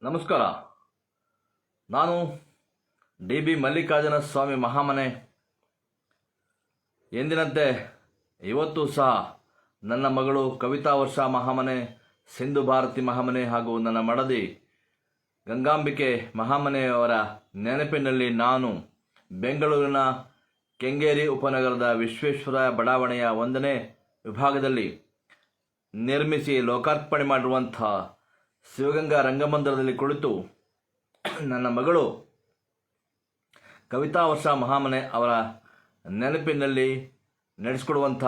ನಮಸ್ಕಾರ. ನಾನು ಡಿ ಮಲ್ಲಿಕಾರ್ಜುನ ಸ್ವಾಮಿ ಮಹಾಮನೆ. ಎಂದಿನಂತೆ ಇವತ್ತು ಸಹ ನನ್ನ ಮಗಳು ಕವಿತಾ ವರ್ಷ ಮಹಾಮನೆ, ಸಿಂಧು ಭಾರತಿ ಮಹಾಮನೆ ಹಾಗೂ ನನ್ನ ಮಡದಿ ಗಂಗಾಂಬಿಕೆ ಮಹಾಮನೆಯವರ ನೆನಪಿನಲ್ಲಿ ನಾನು ಬೆಂಗಳೂರಿನ ಕೆಂಗೇರಿ ಉಪನಗರದ ವಿಶ್ವೇಶ್ವರ ಬಡಾವಣೆಯ 1ನೇ ವಿಭಾಗದಲ್ಲಿ ನಿರ್ಮಿಸಿ ಲೋಕಾರ್ಪಣೆ ಮಾಡಿರುವಂಥ ಶಿವಗಂಗಾ ರಂಗಮಂದಿರದಲ್ಲಿ ಕುಳಿತು ನನ್ನ ಮಗಳು ಕವಿತಾ ವರ್ಷ ಮಹಾಮನೆ ಅವರ ನೆನಪಿನಲ್ಲಿ ನಡೆಸಿಕೊಡುವಂಥ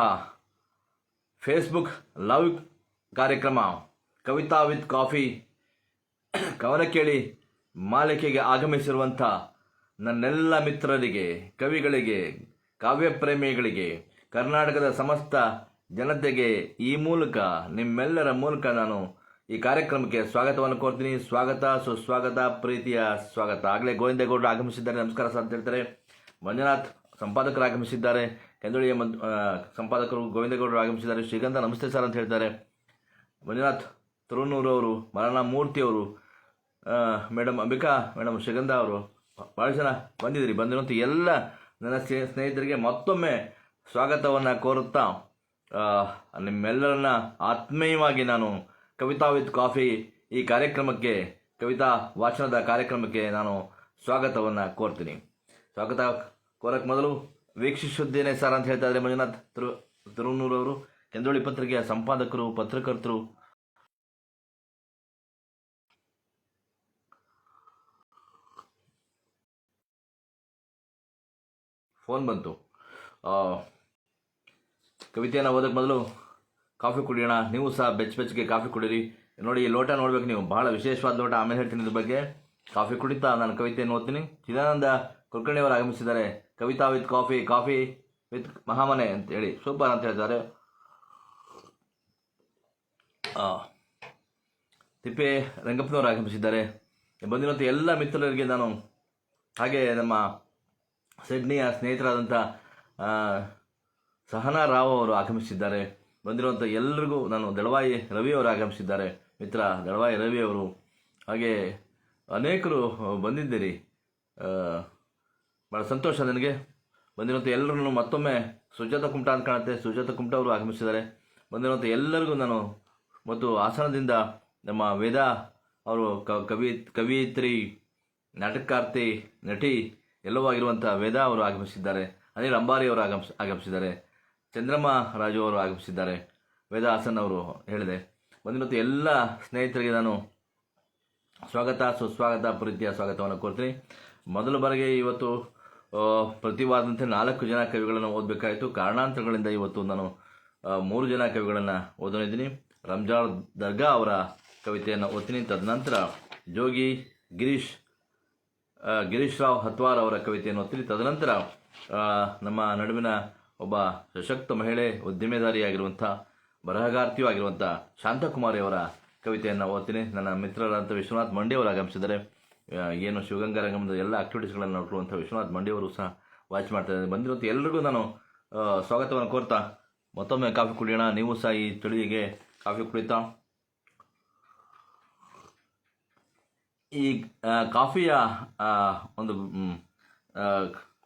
ಫೇಸ್ಬುಕ್ ಲೈವ್ ಕಾರ್ಯಕ್ರಮ ಕವಿತಾ ವಿತ್ ಕಾಫಿ ಕವನ ಕೇಳಿ ಮಾಲಿಕೆಗೆ ಆಗಮಿಸಿರುವಂಥ ನನ್ನೆಲ್ಲ ಮಿತ್ರರಿಗೆ, ಕವಿಗಳಿಗೆ, ಕಾವ್ಯಪ್ರೇಮಿಗಳಿಗೆ, ಕರ್ನಾಟಕದ ಸಮಸ್ತ ಜನತೆಗೆ ಈ ಮೂಲಕ, ನಿಮ್ಮೆಲ್ಲರ ಮೂಲಕ ನಾನು ಈ ಕಾರ್ಯಕ್ರಮಕ್ಕೆ ಸ್ವಾಗತವನ್ನು ಕೋರ್ತೀನಿ. ಸ್ವಾಗತ, ಸುಸ್ವಾಗತ, ಪ್ರೀತಿಯ ಸ್ವಾಗತ. ಆಗಲೇ ಗೋವಿಂದೇಗೌಡರು ಆಗಮಿಸಿದ್ದಾರೆ, ನಮಸ್ಕಾರ ಸರ್ ಅಂತ ಹೇಳ್ತಾರೆ. ಮಂಜುನಾಥ್ ಸಂಪಾದಕರು ಆಗಮಿಸಿದ್ದಾರೆ, ಕೆಂದುಳಿಯ ಸಂಪಾದಕರು ಗೋವಿಂದೇಗೌಡರು ಆಗಮಿಸಿದ್ದಾರೆ. ಶ್ರೀಗಂಧ ನಮಸ್ತೆ ಸರ್ ಅಂತ ಹೇಳ್ತಾರೆ. ಮಂಜುನಾಥ್ ತುರುನೂರವರು, ಮರಣ ಮೂರ್ತಿಯವರು, ಮೇಡಮ್ ಅಂಬಿಕಾ ಮೇಡಮ್, ಶ್ರೀಗಂಧ ಅವರು, ಭಾಳ ಜನ ಬಂದಿರುವಂಥ ಎಲ್ಲ ನನ್ನ ಸ್ನೇಹಿತರಿಗೆ ಮತ್ತೊಮ್ಮೆ ಸ್ವಾಗತವನ್ನು ಕೋರುತ್ತಾ ನಿಮ್ಮೆಲ್ಲರನ್ನ ಆತ್ಮೀಯವಾಗಿ ನಾನು ಕವಿತಾ ವಿತ್ ಕಾಫಿ ಈ ಕಾರ್ಯಕ್ರಮಕ್ಕೆ, ಕವಿತಾ ವಾಚನದ ಕಾರ್ಯಕ್ರಮಕ್ಕೆ ನಾನು ಸ್ವಾಗತವನ್ನು ಕೋರ್ತೀನಿ. ಸ್ವಾಗತ ಕೋರಕ್ಕೆ ಮೊದಲು ವೀಕ್ಷಿಸುತ್ತೇನೆ ಸರ್ ಅಂತ ಹೇಳ್ತಾ ಇದ್ದಾರೆ ಮಂಜುನಾಥ್ ತುರುನೂರವರು, ಕೆಂದೋಳಿ ಪತ್ರಿಕೆಯ ಸಂಪಾದಕರು, ಪತ್ರಕರ್ತರು. ಫೋನ್ ಬಂತು. ಕವಿತೆಯನ್ನು ಓದೋಕ್ಕೆ ಮೊದಲು ಕಾಫಿ ಕುಡಿಯೋಣ. ನೀವು ಸಹ ಬೆಚ್ಚಗೆ ಕಾಫಿ ಕುಡೀರಿ. ನೋಡಿ, ಈ ಲೋಟ ನೋಡ್ಬೇಕು ನೀವು, ಬಹಳ ವಿಶೇಷವಾದ ಲೋಟ. ಆಮೇಲೆ ಹೇಳ್ತೀನಿ ಇದ್ರ ಬಗ್ಗೆ. ಕಾಫಿ ಕುಡಿತಾ ನಾನು ಕವಿತೆಯನ್ನು ಓದ್ತೀನಿ. ಚಿದಾನಂದ ಕುಲಕರ್ಣಿಯವರು ಆಗಮಿಸಿದ್ದಾರೆ. Kavita with coffee, coffee with Mahamane ಅಂತೇಳಿ ಸೂಪರ್ ಅಂತ ಹೇಳ್ತಾರೆ. ತಿಪ್ಪೆ ರಂಗಪ್ಪನವರು ಆಗಮಿಸಿದ್ದಾರೆ. ಬಂದಿರುವಂಥ ಎಲ್ಲ ಮಿತ್ರರಿಗೆ ನಾನು, ಹಾಗೆ ನಮ್ಮ ಸಿಡ್ನಿಯ ಸ್ನೇಹಿತರಾದಂಥ ಸಹನಾ ರಾವ್ ಅವರು ಆಗಮಿಸಿದ್ದಾರೆ. ಬಂದಿರುವಂಥ ಎಲ್ಲರಿಗೂ ನಾನು, ದಳವಾಯಿ ರವಿಯವರು ಆಗಮಿಸಿದ್ದಾರೆ, ಮಿತ್ರ ದಳವಾಯಿ ರವಿಯವರು, ಹಾಗೆ ಅನೇಕರು ಬಂದಿದ್ದೀರಿ. ಭಾಳ ಸಂತೋಷ ನನಗೆ. ಬಂದಿರುವಂಥ ಎಲ್ಲರೂ ಮತ್ತೊಮ್ಮೆ ಸುಜಾತ ಕುಮಟಾ ಅಂತ ಕಾಣುತ್ತೆ, ಸುಜಾತ ಕುಮಟಾ ಅವರು ಆಗಮಿಸಿದ್ದಾರೆ. ಬಂದಿರುವಂಥ ಎಲ್ಲರಿಗೂ ನಾನು, ಮತ್ತು ಹಾಸನದಿಂದ ನಮ್ಮ ವೇದಾ ಅವರು, ಕವಿಯಿತ್ರಿ, ನಾಟಕಕಾರ್ತಿ, ನಟಿ ಎಲ್ಲವೂ ಆಗಿರುವಂಥ ವೇದಾ ಅವರು ಆಗಮಿಸಿದ್ದಾರೆ. ಅನಿಲ್ ಅಂಬಾರಿ ಅವರು ಆಗಮಿಸಿದ್ದಾರೆ. ಚಂದ್ರಮ್ಮ ರಾಜು ಅವರು ಆಗಮಿಸಿದ್ದಾರೆ. ವೇದಾ ಹಾಸನ್ ಅವರು ಹೇಳಿದೆ. ಬಂದಿರುವಂಥ ಎಲ್ಲ ಸ್ನೇಹಿತರಿಗೆ ನಾನು ಸ್ವಾಗತ, ಸುಸ್ವಾಗತ, ಪ್ರೀತಿಯ ಸ್ವಾಗತವನ್ನು ಕೋರ್ತೀನಿ. ಮೊದಲ ಬಾರಿಗೆ ಇವತ್ತು ಪ್ರತಿ ವಾರದಂತೆ 4 ಜನ ಕವಿಗಳನ್ನು ಓದಬೇಕಾಯಿತು. ಕಾರಣಾಂತರಗಳಿಂದ ಇವತ್ತು ನಾನು 3 ಜನ ಕವಿಗಳನ್ನು ಓದೋನಿದ್ದೀನಿ. ರಂಜಾನ್ ದರ್ಗಾ ಅವರ ಕವಿತೆಯನ್ನು ಓದ್ತೀನಿ. ತದನಂತರ ಜೋಗಿ ಗಿರೀಶ್ ರಾವ್ ಹತ್ವಾರ್ ಅವರ ಕವಿತೆಯನ್ನು ಓದ್ತೀನಿ. ತದನಂತರ ನಮ್ಮ ನಡುವಿನ ಒಬ್ಬ ಸಶಕ್ತ ಮಹಿಳೆ, ಉದ್ದಿಮೆದಾರಿಯಾಗಿರುವಂಥ, ಬರಹಗಾರ್ತಿಯೂ ಆಗಿರುವಂಥ ಶಾಂತಕುಮಾರಿ ಅವರ ಕವಿತೆಯನ್ನು ಓದ್ತೀನಿ. ನನ್ನ ಮಿತ್ರರಾದಂಥ ವಿಶ್ವನಾಥ್ ಮಂಡಿಯವರು ಆಗಮಿಸಿದ್ದಾರೆ. ಏನು ಶಿವಗಂಗಾ ರಂಗಮಂದಿರದ ಎಲ್ಲ ಆಕ್ಟಿವಿಟೀಸ್ಗಳನ್ನು ನೋಡಿರುವಂಥ ವಿಶ್ವನಾಥ್ ಮಂಡಿಯವರು ಸಹ ವಾಚ್ ಮಾಡ್ತಾಯಿದ್ದಾರೆ. ಬಂದಿರುವಂಥ ಎಲ್ಲರಿಗೂ ನಾನು ಸ್ವಾಗತವನ್ನು ಕೋರ್ತಾ ಮತ್ತೊಮ್ಮೆ ಕಾಫಿ ಕುಡಿಯೋಣ. ನೀವು ಸಹ ಈ ಚಳಿಗೆ ಕಾಫಿ ಕುಡಿತಾ ಈ ಕಾಫಿಯ ಒಂದು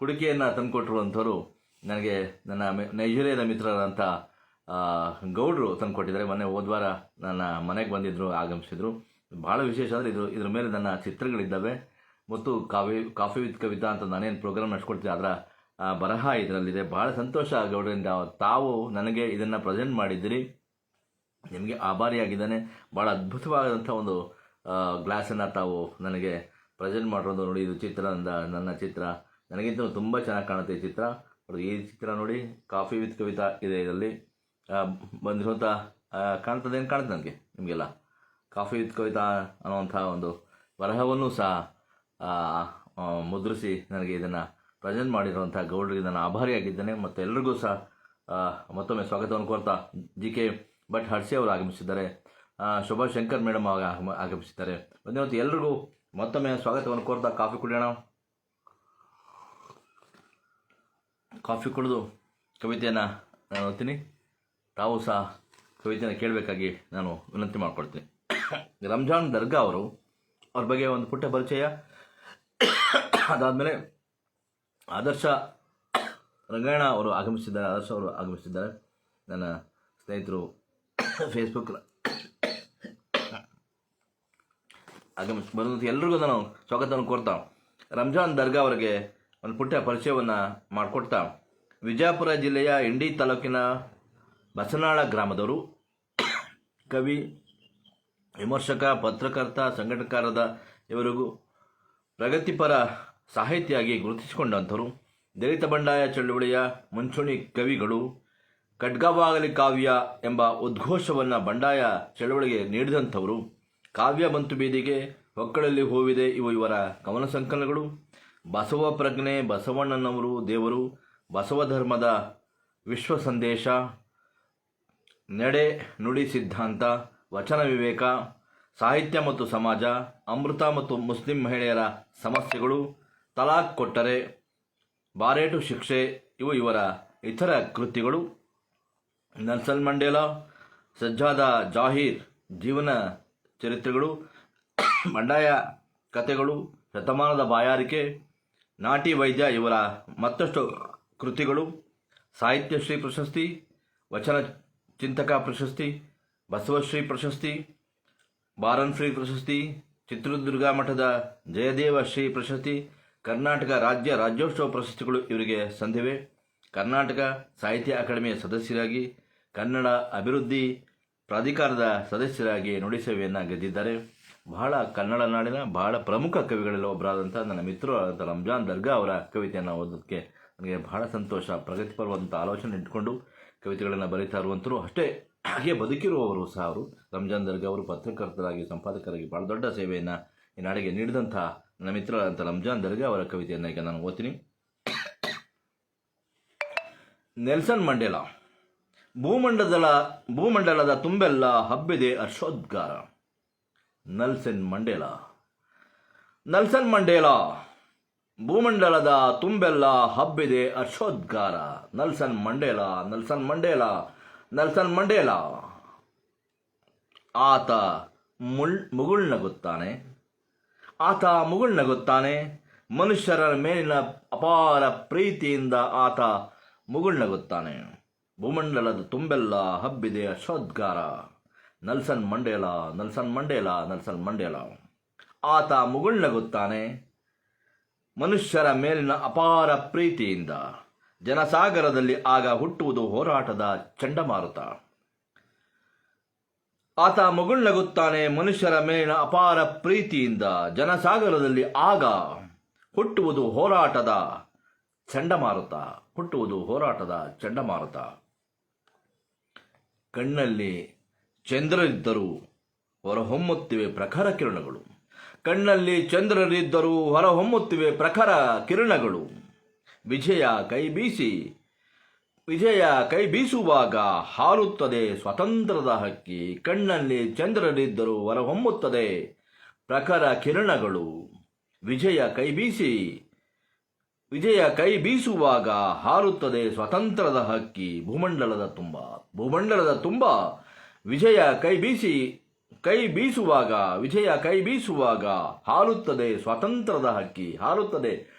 ಕುಡಿಕೆಯನ್ನು ತಂದುಕೊಟ್ಟಿರುವಂಥವ್ರು ನನಗೆ ನನ್ನ ನೈಜೀರಿಯಾದ ಮಿತ್ರರಾದಂಥ ಗೌಡ್ರು ತಂದುಕೊಟ್ಟಿದ್ದಾರೆ. ಮೊನ್ನೆ ಹೋದ್ವಾರ ನನ್ನ ಮನೆಗೆ ಬಂದಿದ್ದರು, ಆಗಮಿಸಿದರು. ಭಾಳ ವಿಶೇಷ ಅಂದರೆ ಇದ್ರ ಮೇಲೆ ನನ್ನ ಚಿತ್ರಗಳಿದ್ದಾವೆ. ಮತ್ತು ಕಾಫಿ ವಿತ್ ಕವಿತಾ ಅಂತ ನಾನೇನು ಪ್ರೋಗ್ರಾಮ್ ನಡೆಸ್ಕೊಡ್ತೀನಿ, ಅದರ ಬರಹ ಇದರಲ್ಲಿದೆ. ಭಾಳ ಸಂತೋಷ ಗೌಡರಿಂದ. ತಾವು ನನಗೆ ಇದನ್ನು ಪ್ರೆಸೆಂಟ್ ಮಾಡಿದ್ದೀರಿ, ನಿಮಗೆ ಆಭಾರಿಯಾಗಿದ್ದಾನೆ. ಭಾಳ ಅದ್ಭುತವಾದಂಥ ಒಂದು ಗ್ಲಾಸನ್ನು ತಾವು ನನಗೆ ಪ್ರೆಸೆಂಟ್ ಮಾಡಿರೋದು ನೋಡಿ. ಇದು ಚಿತ್ರ, ನನ್ನ ಚಿತ್ರ, ನನಗಿಂತ ತುಂಬ ಚೆನ್ನಾಗಿ ಕಾಣುತ್ತೆ ಈ ಚಿತ್ರ. ಈ ಚಿತ್ರ ನೋಡಿ, ಕಾಫಿ ವಿತ್ ಕವಿತಾ ಇದೆ. ಇದರಲ್ಲಿ ಬಂದಿರುವಂಥ ಕಾಣ್ತದೇನು ಕಾಣುತ್ತೆ ನನಗೆ, ನಿಮಗೆಲ್ಲ ಕಾಫಿ ವಿತ್ ಕವಿತಾ ಅನ್ನುವಂಥ ಒಂದು ಬರಹವನ್ನು ಸಹ ಮುದ್ರಿಸಿ ನನಗೆ ಇದನ್ನು ಪ್ರೆಸೆಂಟ್ ಮಾಡಿರುವಂಥ ಗೌಡರಿಗೆ ನಾನು ಆಭಾರಿಯಾಗಿದ್ದೇನೆ. ಮತ್ತು ಎಲ್ಲರಿಗೂ ಸಹ ಮತ್ತೊಮ್ಮೆ ಸ್ವಾಗತವನ್ನು ಕೋರ್ತಾ JK ಭಟ್ ಹರ್ಷಿ ಅವರು ಆಗಮಿಸಿದ್ದಾರೆ. ಶೋಭಾ ಶಂಕರ್ ಮೇಡಮ್ ಆಗಮಿಸಿದ್ದಾರೆ. ಬಂದಿರುವಂಥ ಎಲ್ಲರಿಗೂ ಮತ್ತೊಮ್ಮೆ ಸ್ವಾಗತವನ್ನು ಕೋರ್ತಾ ಕಾಫಿ ಕುಡಿಯೋಣ. ಕಾಫಿ ಕುಡಿದು ಕವಿತೆಯನ್ನು ನಾನು ಓದ್ತೀನಿ. ತಾವು ಸಹ ಕವಿತೆಯನ್ನು ಕೇಳಬೇಕಾಗಿ ನಾನು ವಿನಂತಿ ಮಾಡಿಕೊಡ್ತೀನಿ. ರಂಜಾನ್ ದರ್ಗಾ ಅವರು ಅವ್ರ ಬಗ್ಗೆ ಒಂದು ಪುಟ್ಟ ಪರಿಚಯ. ಅದಾದಮೇಲೆ ಆದರ್ಶ ರಂಗಾಯಣ ಅವರು ಆಗಮಿಸಿದ್ದಾರೆ. ಆದರ್ಶ ಅವರು ಆಗಮಿಸಿದ್ದಾರೆ. ನನ್ನ ಸ್ನೇಹಿತರು ಫೇಸ್ಬುಕ್ ಬರೋದು ಎಲ್ರಿಗೂ ನಾನು ಸ್ವಾಗತವನ್ನು ಕೋರ್ತಾ ರಂಜಾನ್ ದರ್ಗಾ ಅವರಿಗೆ ಒಂದು ಪುಟ್ಟ ಪರಿಚಯವನ್ನು ಮಾಡಿಕೊಡ್ತಾ, ವಿಜಯಪುರ ಜಿಲ್ಲೆಯ ಇಂಡಿ ತಾಲೂಕಿನ ಬಸನಾಳ ಗ್ರಾಮದವರು. ಕವಿ, ವಿಮರ್ಶಕ, ಪತ್ರಕರ್ತ, ಸಂಘಟಕರಾದ ಇವರಿಗೂ ಪ್ರಗತಿಪರ ಸಾಹಿತಿಯಾಗಿ ಗುರುತಿಸಿಕೊಂಡಂಥವರು. ದಲಿತ ಬಂಡಾಯ ಚಳುವಳಿಯ ಮುಂಚೂಣಿ ಕವಿಗಳು. ಖಡ್ಗವಾಗಲಿ ಕಾವ್ಯ ಎಂಬ ಉದ್ಘೋಷವನ್ನು ಬಂಡಾಯ ಚಳವಳಿಗೆ ನೀಡಿದಂಥವರು. ಕಾವ್ಯ ಬಂತು ಬೀದಿಗೆ, ಹೊಕ್ಕಳಲ್ಲಿ ಹೂವಿದೆ ಇವು ಇವರ ಕವನ ಸಂಕಲನಗಳು. ಬಸವ ಪ್ರಜ್ಞೆ, ಬಸವಣ್ಣನವರು ದೇವರು, ಬಸವ ಧರ್ಮದ ವಿಶ್ವ ಸಂದೇಶ, ನಡೆ ನುಡಿ ಸಿದ್ಧಾಂತ, ವಚನ ವಿವೇಕ, ಸಾಹಿತ್ಯ ಮತ್ತು ಸಮಾಜ, ಅಮೃತ ಮತ್ತು ಮುಸ್ಲಿಂ ಮಹಿಳೆಯರ ಸಮಸ್ಯೆಗಳು, ತಲಾಖ್ ಕೊಟ್ಟರೆ, ಬಾರೇಟು ಶಿಕ್ಷೆ ಇವು ಇವರ ಇತರ ಕೃತಿಗಳು. ನೆಲ್ಸನ್ ಮಂಡೇಲಾ, ಸಜ್ಜಾದ ಜಾಹೀರ್ ಜೀವನ ಚರಿತ್ರೆಗಳು, ಬಂಡಾಯ ಕಥೆಗಳು, ಶತಮಾನದ ಬಾಯಾರಿಕೆ, ನಾಟಿ ವೈದ್ಯ ಇವರ ಮತ್ತಷ್ಟು ಕೃತಿಗಳು. ಸಾಹಿತ್ಯಶ್ರೀ ಪ್ರಶಸ್ತಿ, ವಚನ ಚಿಂತಕ ಪ್ರಶಸ್ತಿ, ಬಸವಶ್ರೀ ಪ್ರಶಸ್ತಿ, ಬಾರನ್ಶ್ರೀ ಪ್ರಶಸ್ತಿ, ಚಿತ್ರದುರ್ಗ ಮಠದ ಜಯದೇವ ಶ್ರೀ ಪ್ರಶಸ್ತಿ, ಕರ್ನಾಟಕ ರಾಜ್ಯೋತ್ಸವ ಪ್ರಶಸ್ತಿಗಳು ಇವರಿಗೆ ಸಂದಿವೆ. ಕರ್ನಾಟಕ ಸಾಹಿತ್ಯ ಅಕಾಡೆಮಿಯ ಸದಸ್ಯರಾಗಿ, ಕನ್ನಡ ಅಭಿವೃದ್ಧಿ ಪ್ರಾಧಿಕಾರದ ಸದಸ್ಯರಾಗಿ ನುಡಿ ಸೇವೆಯನ್ನು ಗೆದ್ದಿದ್ದಾರೆ. ಬಹಳ ಕನ್ನಡ ನಾಡಿನ ಬಹಳ ಪ್ರಮುಖ ಕವಿಗಳಲ್ಲಿ ಒಬ್ಬರಾದಂಥ ನನ್ನ ಮಿತ್ರರಾದಂಥ ರಂಜಾನ್ ದರ್ಗಾ ಅವರ ಕವಿತೆಯನ್ನು ಓದೋದಕ್ಕೆ ನನಗೆ ಬಹಳ ಸಂತೋಷ. ಪ್ರಗತಿಪರವಾದಂಥ ಆಲೋಚನೆ ಇಟ್ಕೊಂಡು ಕವಿತೆಗಳನ್ನು ಬರೀತಾ ಇರುವಂಥರು, ಅಷ್ಟೇ ಹಾಗೆ ಬದುಕಿರುವವರು ಸಹ ಅವರು. ರಂಜಾನ್ ದರ್ಗಾ ಅವರು ಪತ್ರಕರ್ತರಾಗಿ, ಸಂಪಾದಕರಾಗಿ ಬಹಳ ದೊಡ್ಡ ಸೇವೆಯನ್ನು ಈ ನಾಡಿಗೆ ನೀಡಿದಂಥ ನನ್ನ ಮಿತ್ರರಾದಂಥ ರಂಜಾನ್ ದರ್ಗಾ ಅವರ ಕವಿತೆಯನ್ನು ಈಗ ನಾನು ಓದ್ತೀನಿ. Nelson Mandela. ಭೂಮಂಡಲದ ತುಂಬೆಲ್ಲ ಹಬ್ಬಿದೆ ಹರ್ಷೋದ್ಗಾರ. Nelson Mandela. Nelson Mandela. ಭೂಮಂಡಲದ ತುಂಬೆಲ್ಲ ಹಬ್ಬಿದೆ ಹರ್ಷೋದ್ಗಾರ. Nelson Mandela, Nelson Mandela, Nelson Mandela. ಆತ ಮುಗುಳ್ನಗುತ್ತಾನೆ. ಆತ ಮುಗುಳ್ನಗುತ್ತಾನೆ. ಮನುಷ್ಯರ ಮೇಲಿನ ಅಪಾರ ಪ್ರೀತಿಯಿಂದ ಆತ ಮುಗುಳ್ನಗುತ್ತಾನೆ. ಭೂಮಂಡಲದ ತುಂಬೆಲ್ಲ ಹಬ್ಬಿದೆ ಹರ್ಷೋದ್ಗಾರ. Nelson Mandela, Nelson Mandela, Nelson Mandela. ಆತ ಮುಗುಳ್ನಗುತ್ತಾನೆ. ಮನುಷ್ಯರ ಮೇಲಿನ ಅಪಾರ ಪ್ರೀತಿಯಿಂದ. ಜನಸಾಗರದಲ್ಲಿ ಆಗ ಹುಟ್ಟುವುದು ಹೋರಾಟದ ಚಂಡಮಾರುತ. ಆತ ಮುಗುಳ್ನಗುತ್ತಾನೆ. ಮನುಷ್ಯರ ಮೇಲಿನ ಅಪಾರ ಪ್ರೀತಿಯಿಂದ. ಜನಸಾಗರದಲ್ಲಿ ಆಗ ಹುಟ್ಟುವುದು ಹೋರಾಟದ ಚಂಡಮಾರುತ. ಹುಟ್ಟುವುದು ಹೋರಾಟದ ಚಂಡಮಾರುತ. ಕಣ್ಣಲ್ಲಿ ಚಂದ್ರರಿದ್ದರೂ ಹೊರಹೊಮ್ಮುತ್ತಿವೆ ಪ್ರಖರ ಕಿರಣಗಳು. ಕಣ್ಣಲ್ಲಿ ಚಂದ್ರರಿದ್ದರೂ ಹೊರಹೊಮ್ಮುತ್ತಿವೆ ಪ್ರಖರ ಕಿರಣಗಳು. ವಿಜಯ ಕೈ ಬೀಸುವಾಗ ಹಾರುತ್ತದೆ ಸ್ವತಂತ್ರದ ಹಕ್ಕಿ. ಕಣ್ಣಲ್ಲಿ ಚಂದ್ರರಿದ್ದರೂ ಹೊರಹೊಮ್ಮುತ್ತದೆ ಪ್ರಖರ ಕಿರಣಗಳು. ವಿಜಯ ಕೈ ಬೀಸುವಾಗ ಹಾರುತ್ತದೆ ಸ್ವತಂತ್ರದ ಹಕ್ಕಿ. ಭೂಮಂಡಲದ ತುಂಬ ವಿಜಯ ಕೈ ಬೀಸುವಾಗ ಹಾರುತ್ತದೆ ಸ್ವತಂತ್ರದ ಹಕ್ಕಿ. ಹಾರುತ್ತದೆ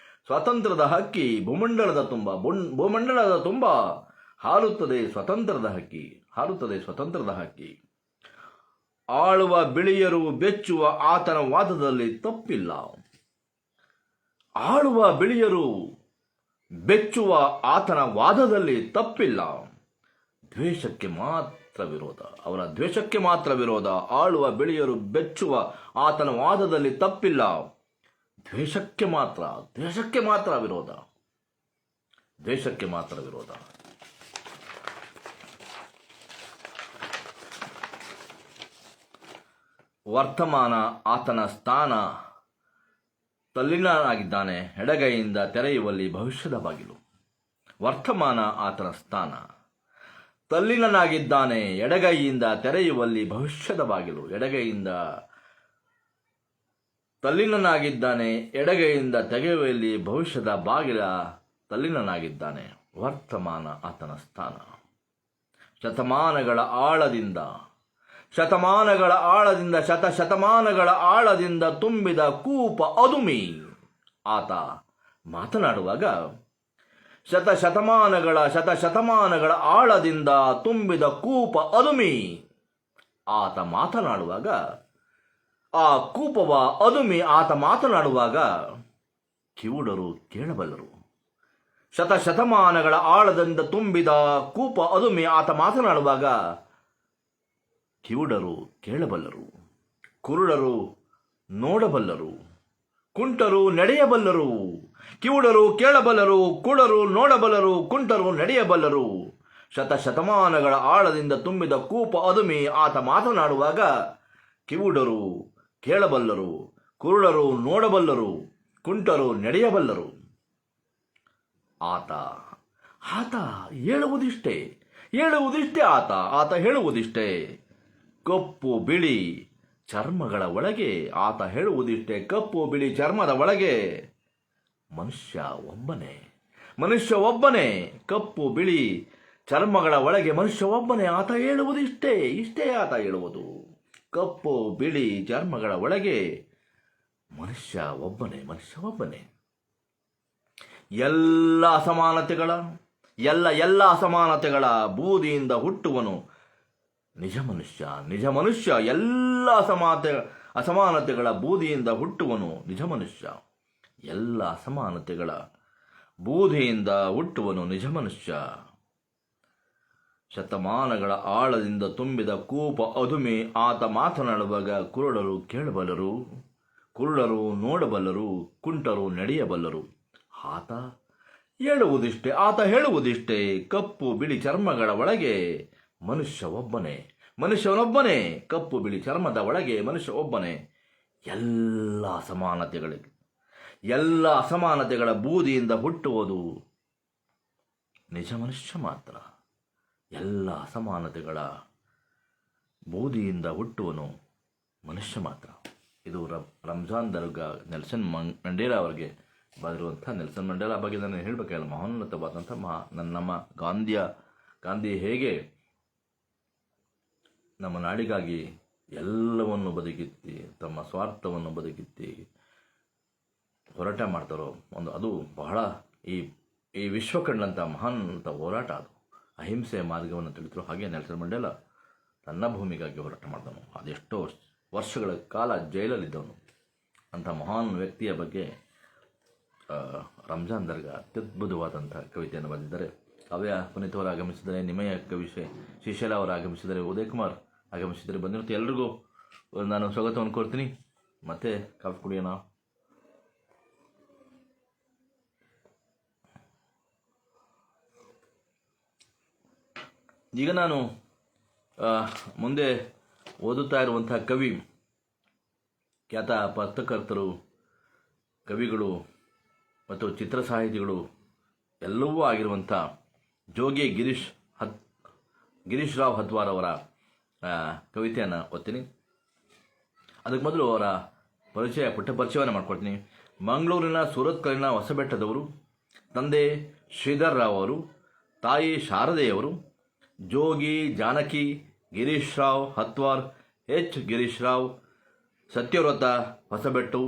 ಸ್ವತಂತ್ರದ ಹಕ್ಕಿ. ಭೂಮಂಡಲದ ತುಂಬ ಹಾರುತ್ತದೆ ಸ್ವತಂತ್ರದ ಹಕ್ಕಿ. ಹಾರುತ್ತದೆ ಸ್ವತಂತ್ರದ ಹಕ್ಕಿ. ಆಳುವ ಬಿಳಿಯರು ಬೆಚ್ಚುವ ಆತನ ವಾದದಲ್ಲಿ ತಪ್ಪಿಲ್ಲ. ಆಳುವ ಬಿಳಿಯರು ಬೆಚ್ಚುವ ಆತನ ವಾದದಲ್ಲಿ ತಪ್ಪಿಲ್ಲ. ದ್ವೇಷಕ್ಕೆ ಮಾತ್ರ ವಿರೋಧ. ಅವರ ದ್ವೇಷಕ್ಕೆ ಮಾತ್ರ ವಿರೋಧ. ಆಳುವ ಬಿಳಿಯರು ಬೆಚ್ಚುವ ಆತನ ವಾದದಲ್ಲಿ ತಪ್ಪಿಲ್ಲ. ದ್ವೇಷಕ್ಕೆ ಮಾತ್ರ ವಿರೋಧ. ದ್ವೇಷಕ್ಕೆ ಮಾತ್ರ ವಿರೋಧ. ವರ್ತಮಾನ ಆತನ ಸ್ಥಾನ. ತಲ್ಲೀನನಾಗಿದ್ದಾನೆ. ಎಡಗೈಯಿಂದ ತೆರೆಯುವಲ್ಲಿ ಭವಿಷ್ಯದ ಬಾಗಿಲು. ವರ್ತಮಾನ ಆತನ ಸ್ಥಾನ. ತಲ್ಲೀನನಾಗಿದ್ದಾನೆ. ಎಡಗೈಯಿಂದ ತೆರೆಯುವಲ್ಲಿ ಭವಿಷ್ಯದ ಬಾಗಿಲು. ತಲ್ಲೀನನಾಗಿದ್ದಾನೆ. ಎಡಗೈಯಿಂದ ತೆಗೆಯುವಲ್ಲಿ ಭವಿಷ್ಯದ ಬಾಗಿಲ. ತಲ್ಲೀನನಾಗಿದ್ದಾನೆ. ವರ್ತಮಾನ ಆತನ ಸ್ಥಾನ. ಶತಮಾನಗಳ ಆಳದಿಂದ ಶತಮಾನಗಳ ಆಳದಿಂದ ಶತಶತಮಾನಗಳ ಆಳದಿಂದ ತುಂಬಿದ ಕೂಪ ಅದುಮಿ. ಆತ ಮಾತನಾಡುವಾಗ ಶತಶತಮಾನಗಳ ಆಳದಿಂದ ತುಂಬಿದ ಕೂಪ ಅದುಮಿ. ಆತ ಮಾತನಾಡುವಾಗ ಆ ಕೂಪವ ಅದುಮಿ ಆತ ಮಾತನಾಡುವಾಗ ಕಿವುಡರು ಕೇಳಬಲ್ಲರು. ಶತಶತಮಾನಗಳ ಆಳದಿಂದ ತುಂಬಿದ ಕೂಪ ಅದುಮಿ ಆತ ಮಾತನಾಡುವಾಗ ಕಿವುಡರು ಕೇಳಬಲ್ಲರು, ಕುರುಡರು ನೋಡಬಲ್ಲರು, ಕುಂಟರು ನಡೆಯಬಲ್ಲರು. ಕಿವುಡರು ಕೇಳಬಲ್ಲರು, ಕುರುಡರು ನೋಡಬಲ್ಲರು, ಕುಂಟರು ನಡೆಯಬಲ್ಲರು. ಶತಶತಮಾನಗಳ ಆಳದಿಂದ ತುಂಬಿದ ಕೂಪ ಅದುಮಿ ಆತ ಮಾತನಾಡುವಾಗ ಕಿವುಡರು ಕೇಳಬಲ್ಲರು, ಕುರುಡರು ನೋಡಬಲ್ಲರು, ಕುಂಟರು ನಡೆಯಬಲ್ಲರು. ಆತ ಹೇಳುವುದಿಷ್ಟೇ ಆತ ಹೇಳುವುದಿಷ್ಟೇ. ಕಪ್ಪು ಬಿಳಿ ಚರ್ಮಗಳ ಒಳಗೆ ಆತ ಹೇಳುವುದಿಷ್ಟೇ. ಕಪ್ಪು ಬಿಳಿ ಚರ್ಮದ ಒಳಗೆ ಮನುಷ್ಯ ಒಬ್ಬನೇ. ಕಪ್ಪು ಬಿಳಿ ಚರ್ಮಗಳ ಒಳಗೆ ಮನುಷ್ಯ ಒಬ್ಬನೇ. ಆತ ಹೇಳುವುದಿಷ್ಟೇ ಆತ ಹೇಳುವುದು. ಕಪ್ಪು ಬಿಳಿ ಚರ್ಮಗಳ ಒಳಗೆ ಮನುಷ್ಯ ಒಬ್ಬನೇ. ಎಲ್ಲ ಅಸಮಾನತೆಗಳ ಬೂದಿಯಿಂದ ಹುಟ್ಟುವನು ನಿಜ ಮನುಷ್ಯ. ಎಲ್ಲ ಅಸಮಾನತೆಗಳ ಬೂದಿಯಿಂದ ಹುಟ್ಟುವನು ನಿಜ ಮನುಷ್ಯ. ಎಲ್ಲ ಅಸಮಾನತೆಗಳ ಬೂದಿಯಿಂದ ಹುಟ್ಟುವನು ನಿಜ ಮನುಷ್ಯ. ಶತಮಾನಗಳ ಆಳದಿಂದ ತುಂಬಿದ ಕೂಪ ಅದುಮಿ ಆತ ಮಾತನಾಡುವಾಗ ಕುರುಡರು ಕೇಳಬಲ್ಲರು, ಕುರುಡರು ನೋಡಬಲ್ಲರು, ಕುಂಟರು ನಡೆಯಬಲ್ಲರು. ಆತ ಹೇಳುವುದಿಷ್ಟೇ. ಕಪ್ಪು ಬಿಳಿ ಚರ್ಮಗಳ ಒಳಗೆ ಮನುಷ್ಯನೊಬ್ಬನೇ. ಕಪ್ಪು ಬಿಳಿ ಚರ್ಮದ ಒಳಗೆ ಮನುಷ್ಯ ಒಬ್ಬನೇ. ಎಲ್ಲ ಅಸಮಾನತೆಗಳ ಬೂದಿಯಿಂದ ಹುಟ್ಟುವುದು ನಿಜ ಮನುಷ್ಯ ಮಾತ್ರ. ಎಲ್ಲ ಅಸಮಾನತೆಗಳ ಬೂದಿಯಿಂದ ಹುಟ್ಟುವನು ಮನುಷ್ಯ ಮಾತ್ರ. ಇದು ರಂಜಾನ್ ದರ್ಗಾ ನೆಲ್ಸನ್ ಮಂಡೇಲಾ ಅವರಿಗೆ ಬರೆದಿರುವಂಥ ನೆಲ್ಸನ್ ಮಂಡೇಲಾ ಬಗ್ಗೆ ನಾನು ಹೇಳಬೇಕಲ್ಲ, ಮಹೋನ್ನತವಾದಂಥ ನಮ್ಮ ಗಾಂಧಿ ಹೇಗೆ ನಮ್ಮ ನಾಡಿಗಾಗಿ ಎಲ್ಲವನ್ನು ಬದುಕಿತ್ತಿ ತಮ್ಮ ಸ್ವಾರ್ಥವನ್ನು ಬದುಕಿತ್ತಿ ಹೋರಾಟ ಮಾಡ್ತಾರೋ ಅದು ಬಹಳ ಈ ವಿಶ್ವ ಕಂಡಂಥ ಮಹಾನ್ನತ ಹೋರಾಟ. ಅದು ಅಹಿಂಸೆಯ ಮಾರ್ಗವನ್ನು ತಿಳಿದ್ರು. ಹಾಗೆ ನೆಲ್ಸನ್ ಮಂಡೇಲಾ ತನ್ನ ಭೂಮಿಗಾಗಿ ಹೋರಾಟ ಮಾಡ್ದವನು. ಅದೆಷ್ಟೋ ವರ್ಷಗಳ ಕಾಲ ಜೈಲಲ್ಲಿದ್ದವನು. ಅಂಥ ಮಹಾನ್ ವ್ಯಕ್ತಿಯ ಬಗ್ಗೆ ರಂಜಾನ್ ದರ್ಗಾ ಅತ್ಯದ್ಭುತವಾದಂಥ ಕವಿತೆಯನ್ನು ಬರೆದಿದ್ದಾರೆ. ಕಾವ್ಯ ಪುನೀತ್ ಅವರು ಆಗಮಿಸಿದರೆ, ನಿಮಯ ಕವಿ ಶ್ರೀಶೈಲ ಅವರು ಆಗಮಿಸಿದರೆ, ಉದಯ್ ಕುಮಾರ್ ಆಗಮಿಸಿದರೆ. ಬಂದಿರುತ್ತೆ ಎಲ್ರಿಗೂ ನಾನು ಸ್ವಾಗತವನ್ನು ಕೋರ್ತೀನಿ. ಮತ್ತೆ ಕಾಫಿ ಕುಡಿಯೋಣ. ಈಗ ನಾನು ಮುಂದೆ ಓದುತ್ತಾ ಇರುವಂಥ ಕವಿ, ಖ್ಯಾತ ಪತ್ರಕರ್ತರು, ಕವಿಗಳು ಮತ್ತು ಚಿತ್ರ ಸಾಹಿತಿಗಳು ಎಲ್ಲವೂ ಆಗಿರುವಂಥ ಜೋಗಿ ಗಿರೀಶ್ ರಾವ್ ಹತ್ವಾರ್ ಅವರ ಕವಿತೆಯನ್ನು ಓದ್ತೀನಿ. ಅದಕ್ಕೆ ಮೊದಲು ಅವರ ಪುಟ್ಟ ಪರಿಚಯವನ್ನು ಮಾಡ್ಕೊಳ್ತೀನಿ. ಮಂಗಳೂರಿನ ಸೂರತ್ಕಲ್ಲಿನ ಹೊಸಬೆಟ್ಟದವರು. ತಂದೆ ಶ್ರೀಧರ್ ರಾವ್ ಅವರು, ತಾಯಿ ಶಾರದೆಯವರು. ಜೋಗಿ ಜಾನಕಿ ಗಿರೀಶ್ ರಾವ್ ಹತ್ವಾರ್, ಗಿರೀಶ್ ರಾವ್, ಸತ್ಯವ್ರತ ಹೊಸಬೆಟ್ಟು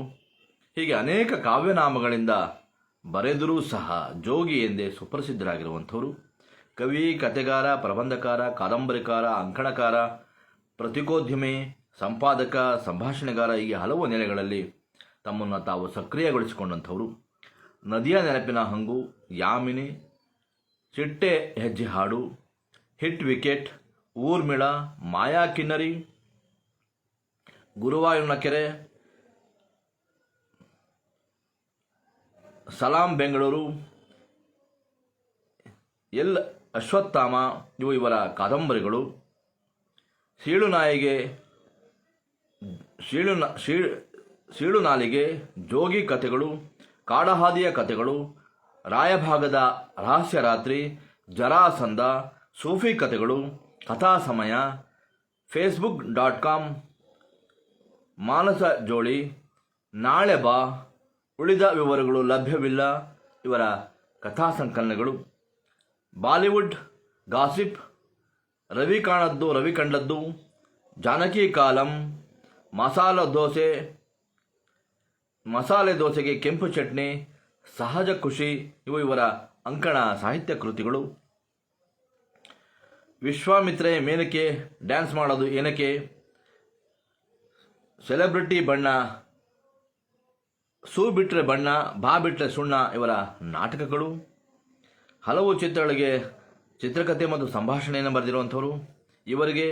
ಹೀಗೆ ಅನೇಕ ಕಾವ್ಯನಾಮಗಳಿಂದ ಬರೆದರೂ ಸಹ ಜೋಗಿ ಎಂದೇ ಸುಪ್ರಸಿದ್ಧರಾಗಿರುವಂಥವರು. ಕವಿ, ಕಥೆಗಾರ, ಪ್ರಬಂಧಕಾರ, ಕಾದಂಬರಿಕಾರ, ಅಂಕಣಕಾರ, ಪತ್ರಿಕೋದ್ಯಮಿ, ಸಂಪಾದಕ, ಸಂಭಾಷಣೆಗಾರ ಹೀಗೆ ಹಲವು ನೆಲೆಗಳಲ್ಲಿ ತಮ್ಮನ್ನು ತಾವು ಸಕ್ರಿಯಗೊಳಿಸಿಕೊಂಡಂಥವರು. ನದಿಯ ನೆನಪಿನ ಹಂಗು, ಯಾಮಿನಿ, ಚಿಟ್ಟೆ ಹೆಜ್ಜೆ ಹಾಡು, ಹಿಟ್ ವಿಕೆಟ್, ಊರ್ಮಿಳ, ಮಾಯಾ ಕಿನ್ನರಿ, ಗುರುವಾಯೂರಿನ ಕೆರೆ, ಸಲಾಂ ಬೆಂಗಳೂರು, ಅಶ್ವತ್ಥಾಮ ಇವು ಇವರ ಕಾದಂಬರಿಗಳು. ಸೀಳುನಾಲಿಗೆ, ಜೋಗಿ ಕಥೆಗಳು, ಕಾಡಹಾದಿಯ ಕಥೆಗಳು, ರಾಯಭಾಗದ ರಹಸ್ಯ ರಾತ್ರಿ, ಜರಾಸಂಧ, ಸೂಫಿ ಕಥೆಗಳು, ಕಥಾ ಸಮಯ, facebook.com, ಮಾನಸ ಜೋಳಿ, ನಾಳೆ ಬಾ, ಉಳಿದ ವಿವರಗಳು ಲಭ್ಯವಿಲ್ಲ ಇವರ ಕಥಾ ಸಂಕಲನಗಳು. ಬಾಲಿವುಡ್ ಗಾಸಿಪ್, ರವಿ ಕಂಡದ್ದು, ಜಾನಕಿ ಕಾಲಂ, ಮಸಾಲೆ ದೋಸೆಗೆ ಕೆಂಪು ಚಟ್ನಿ, ಸಹಜ ಖುಷಿ ಇವು ಇವರ ಅಂಕಣ ಸಾಹಿತ್ಯ ಕೃತಿಗಳು. ವಿಶ್ವಾಮಿತ್ರೆ, ಮೇನಕೆ, ಡ್ಯಾನ್ಸ್ ಮಾಡೋದು ಏನಕ್ಕೆ, ಸೆಲೆಬ್ರಿಟಿ ಬಣ್ಣ, ಸೂ ಬಿಟ್ರೆ ಬಣ್ಣ, ಬಾ ಬಿಟ್ರೆ ಸುಣ್ಣ ಇವರ ನಾಟಕಗಳು. ಹಲವು ಚಿತ್ರಗಳಿಗೆ ಚಿತ್ರಕಥೆ ಮತ್ತು ಸಂಭಾಷಣೆಯನ್ನು ಬರೆದಿರುವಂಥವರು. ಇವರಿಗೆ